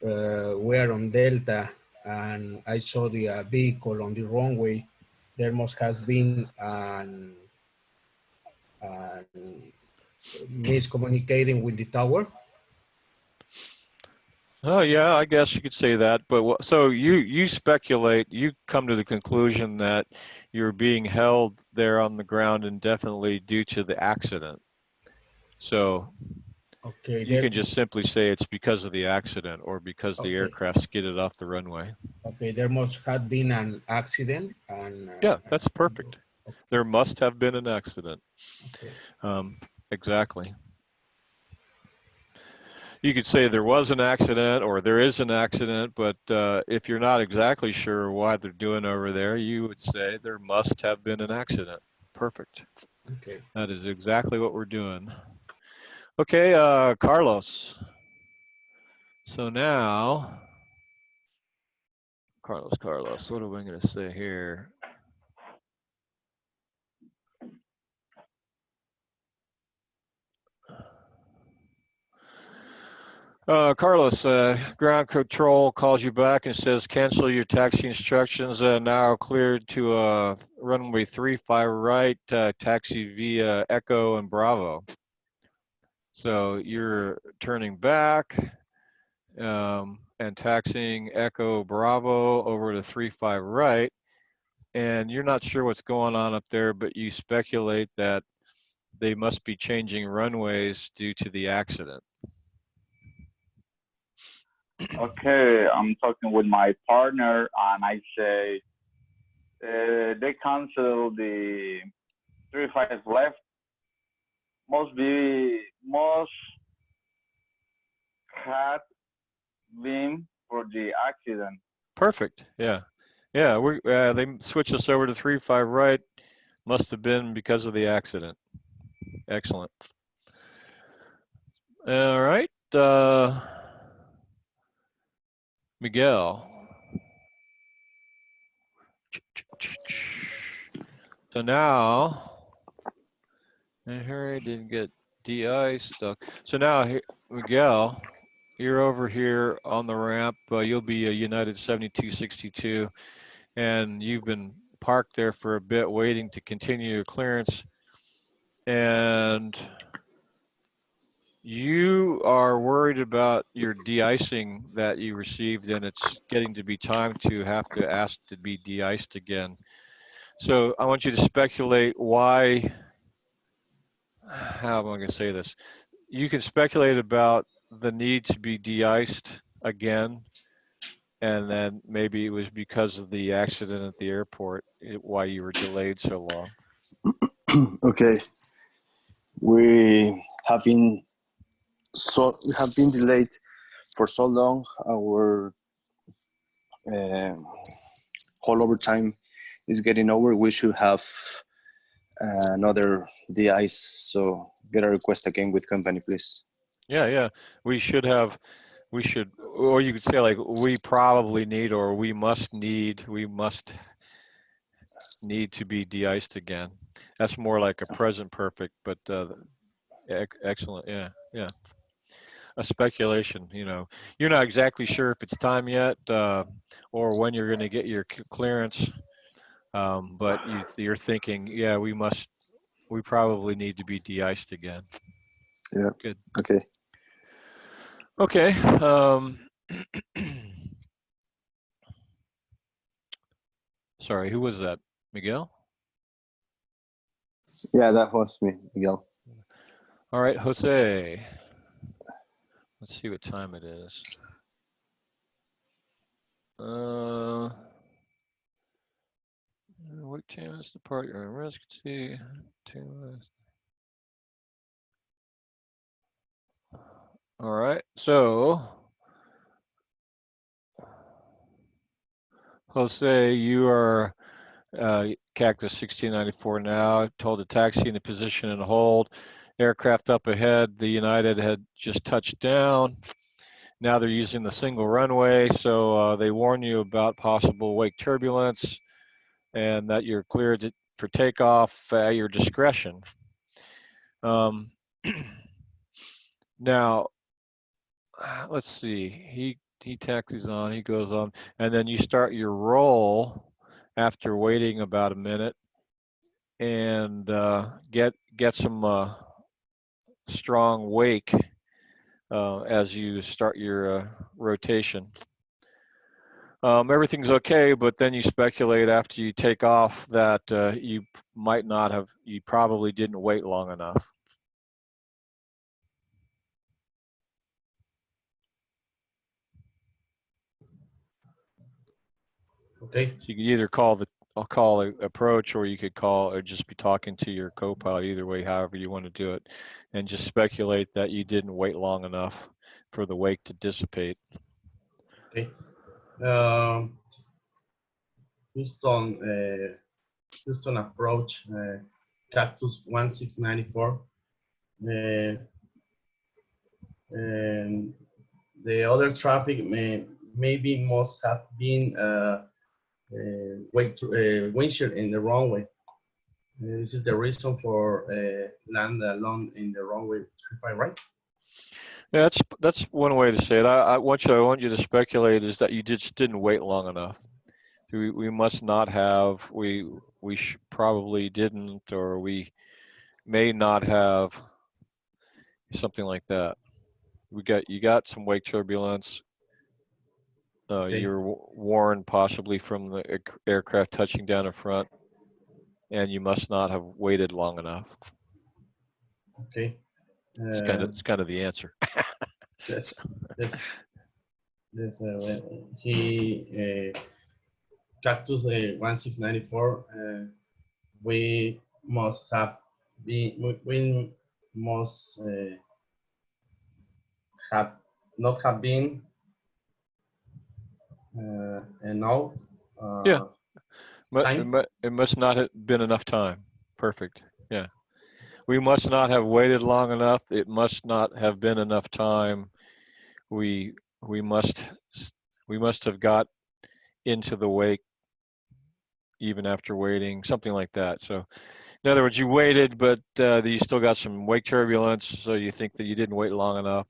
We are on Delta, and I saw the vehicle on the runway. There must have been an miscommunicating with the tower. Oh yeah, I guess you could say that. But so you speculate, you come to the conclusion that you're being held there on the ground indefinitely due to the accident. So okay, you can just simply say it's because of the accident or because the aircraft skidded off the runway. Okay, there must have been an accident. And yeah, that's perfect. Okay. There must have been an accident. Okay. Exactly. You could say there was an accident or there is an accident, but if you're not exactly sure why they're doing over there, you would say there must have been an accident. Perfect. Okay. That is exactly what we're doing. Okay, Carlos. So now, Carlos, what am I going to say here? Carlos, ground control calls you back and says cancel your taxi instructions. Now cleared to runway 35 right, taxi via Echo and Bravo. So you're turning back and taxiing Echo Bravo over to 35 right, and you're not sure what's going on up there, but you speculate that they must be changing runways due to the accident. Okay, I'm talking with my partner, and I say they cancel the 35 left. Must had been for the accident. Perfect. Yeah, yeah. They switch us over to 35 right. Must have been because of the accident. Excellent. All right, Miguel. So now, and here I didn't get DI stuck. So now, Miguel, you're over here on the ramp. You'll be a United 7262, and you've been parked there for a bit waiting to continue your clearance. And you are worried about your de-icing that you received, and it's getting to be time to have to ask to be de-iced again. So I want you to speculate why, how am I going to say this? You can speculate about the need to be de-iced again, and then maybe it was because of the accident at the airport, why you were delayed so long. Okay. We have been delayed for so long. Our whole overtime is getting over. We should have another de-ice. So get a request again with company, please. Yeah. We should, or you could say like, we probably need, or we must need to be de-iced again. That's more like a present perfect, but excellent. Yeah. A speculation, you're not exactly sure if it's time yet, or when you're going to get your clearance. But you're thinking, yeah, we probably need to be de-iced again. Yeah. Good. Okay. Sorry, who was that? Miguel? Yeah, that was me, Miguel. All right, Jose. Let's see what time it is. What time is departure and risk? See, all right, so Jose, you are Cactus 1694 now, told the taxi in the position and hold. Aircraft up ahead, the United had just touched down. Now they're using the single runway, so they warn you about possible wake turbulence and that you're cleared for takeoff at your discretion. Now, let's see, he taxis on, he goes on, and then you start your roll after waiting about a minute and get some strong wake as you start your rotation. Everything's okay, but then you speculate after you take off that you probably didn't wait long enough. Okay. So you could either call approach, or you could call or just be talking to your co-pilot, either way, however you want to do it, and just speculate that you didn't wait long enough for the wake to dissipate. Okay. Houston approach, Cactus 1694. And the other traffic maybe must have been windshield in the runway. This is the reason for land alone in the runway 35, right? Yeah, that's one way to say it. I want you to speculate is that you just didn't wait long enough. We must not have. We probably didn't, or we may not have. Something like that. You got some wake turbulence. Okay. You're warned possibly from the aircraft touching down in front, and you must not have waited long enough. Okay. It's kind of the answer. Yes. He Cactus 1694. We must have been. We must have not have been. And now. Yeah. Time. It must not have been enough time. perfect. Yeah. We must not have waited long enough. It must not have been enough time. We we must we must have got into the wake even after waiting, something like that. So in other words, you waited, but you still got some wake turbulence, so you think that you didn't wait long enough.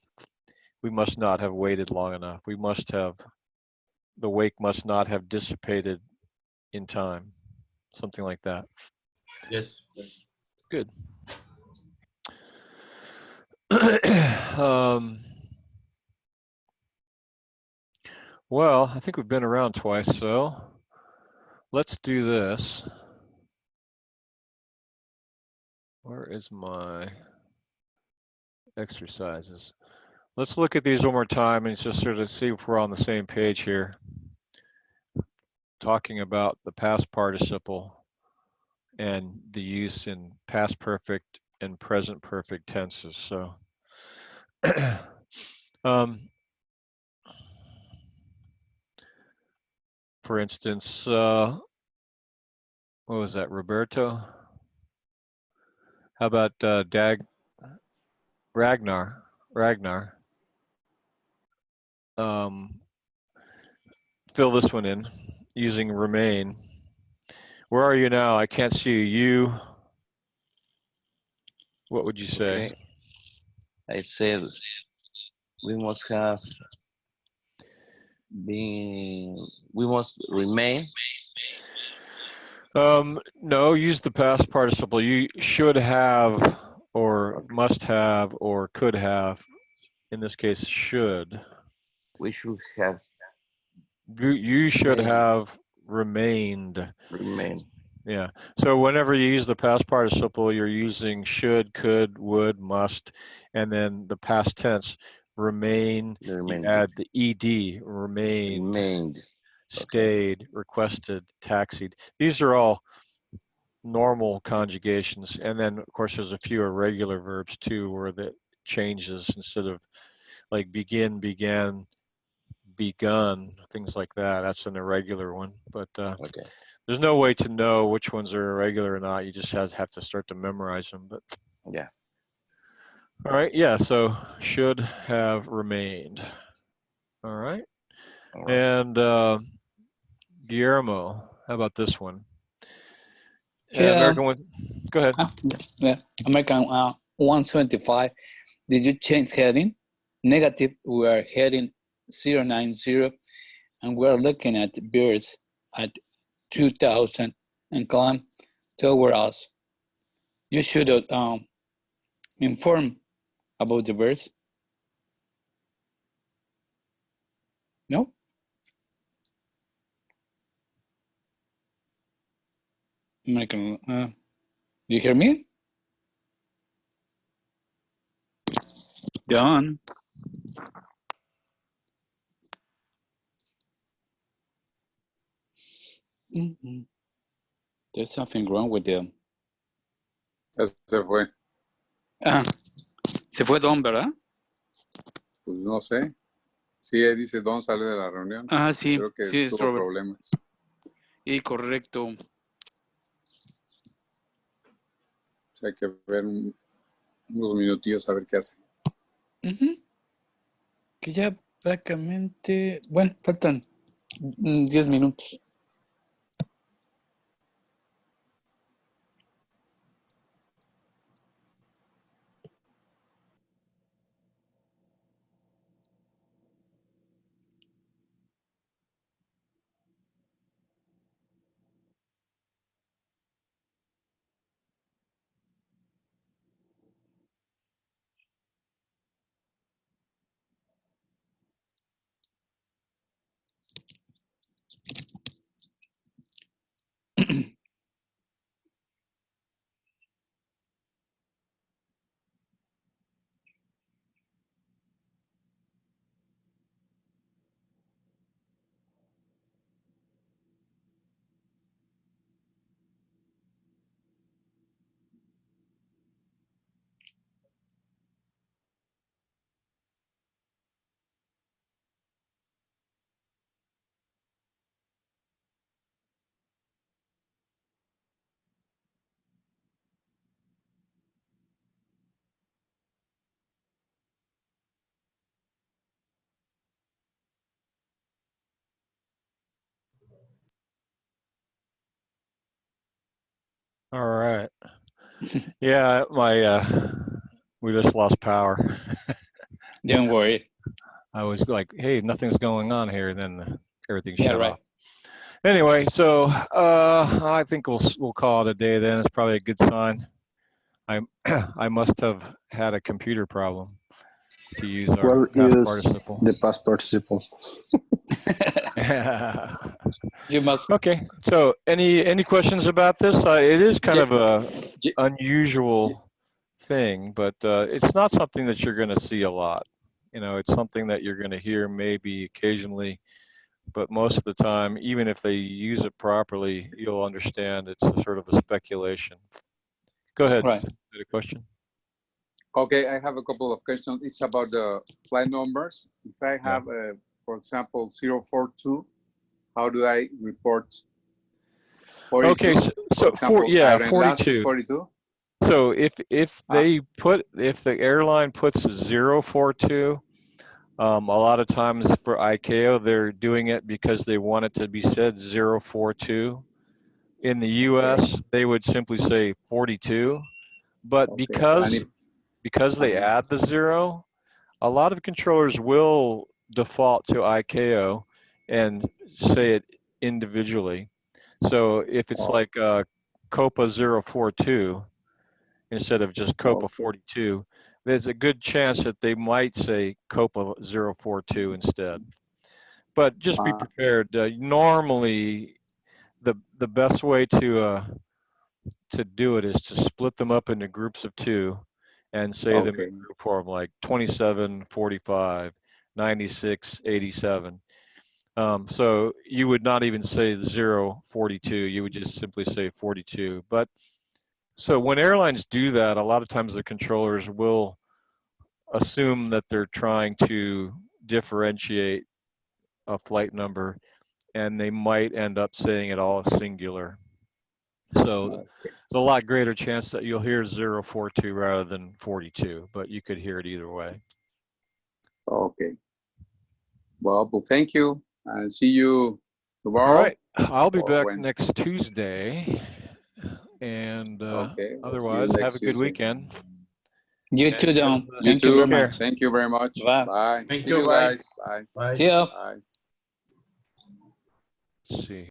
We must not have waited long enough. The wake must not have dissipated in time, something like that. Yes, yes. Good. um, well, I think we've been around twice, so let's do this. Where is my exercises? Let's look at these one more time and just sort of see if we're on the same page here. Talking about the past participle and the use in past perfect and present perfect tenses. So, for instance, what was that, Roberto? How about Ragnar? Ragnar. Fill this one in using remain. Where are you now? I can't see you. You. What would you say? Okay. I said we must have been, we must remain. No, use the past participle. You should have, or must have, or could have. In this case, should. We should have You should been have remained. remain. Yeah. So whenever you use the past participle, you're using should, could, would, must, and then the past tense, remain. The You remained. add the ed, remained, Remained. stayed, requested, taxied. These are all normal conjugations. And then, of course, there's a few irregular verbs too, where the changes instead of like begin, began, begun, things like that. That's an irregular one. But Okay. there's no way to know which ones are irregular or not. You just have to start to memorize them. But Yeah. all right, yeah. So should have remained. All right, All right. and Guillermo, how about this one? Yeah. American one. Go ahead. Yeah. American 175. Did you change heading? Negative, we are heading 090, and we are looking at the birds at 2000 and climb toward us. You should inform about the birds. No? American, do you hear me? John? Mm-hmm. There's something wrong with them. Ya se fue. Ah, se fue Don, ¿verdad? Pues no sé. Sí, dice Don sale de la reunión. Ah, sí, Creo que sí, es tuvo Robert. problemas. Y correcto. O sea, hay que ver unos minutillos a ver qué hace. Que ya prácticamente, bueno, faltan 10 minutos. All right. Yeah, we just lost power. Don't worry. I was like, hey, nothing's going on here. Then everything Yeah, shut right. off. Anyway, so I think we'll call it a day then. It's probably a good sign. I must have had a computer problem to use our Well, past use participle. the past participle. You must. Okay, so any questions about this? It is kind Ye- of a ye- unusual thing, but it's not something that you're going to see a lot. You know, it's something that you're going to hear maybe occasionally, but most of the time, even if they use it properly, you'll understand it's a sort of a speculation. Go ahead. Right. Had a question? Okay, I have a couple of questions. It's about the flight numbers. If I have, for example, 042, how do I report 42? Okay, For so example, yeah, Air Enlace is 42. 42. So if the airline puts 042, a lot of times for ICAO they're doing it because they want it to be said 042. In the US, they would simply say 42, but Okay. And because they add the 0, a lot of controllers will default to ICAO and say it individually. So if it's like COPA 042 instead of just COPA 42, there's a good chance that they might say COPA 042 instead. But just be prepared. Normally, the best way to do it is to split them up into groups of 2 and say them in group form, like 27, 45, 96, 87. So you would not even say 042, you would just simply say 42. But so when airlines do that, a lot of times the controllers will assume that they're trying to differentiate a flight number, and they might end up saying it all singular. So there's a lot greater chance that you'll hear 042 rather than 42, but you could hear it either way. Okay. Well, thank you, and see you tomorrow. All right, I'll be back next Tuesday, and otherwise, have a good weekend. You too, Don. You Thank you too. very much. Thank you very much. Bye. Bye. Thank See you. you Bye. guys. Bye. Bye. See ya. Bye. Let's see.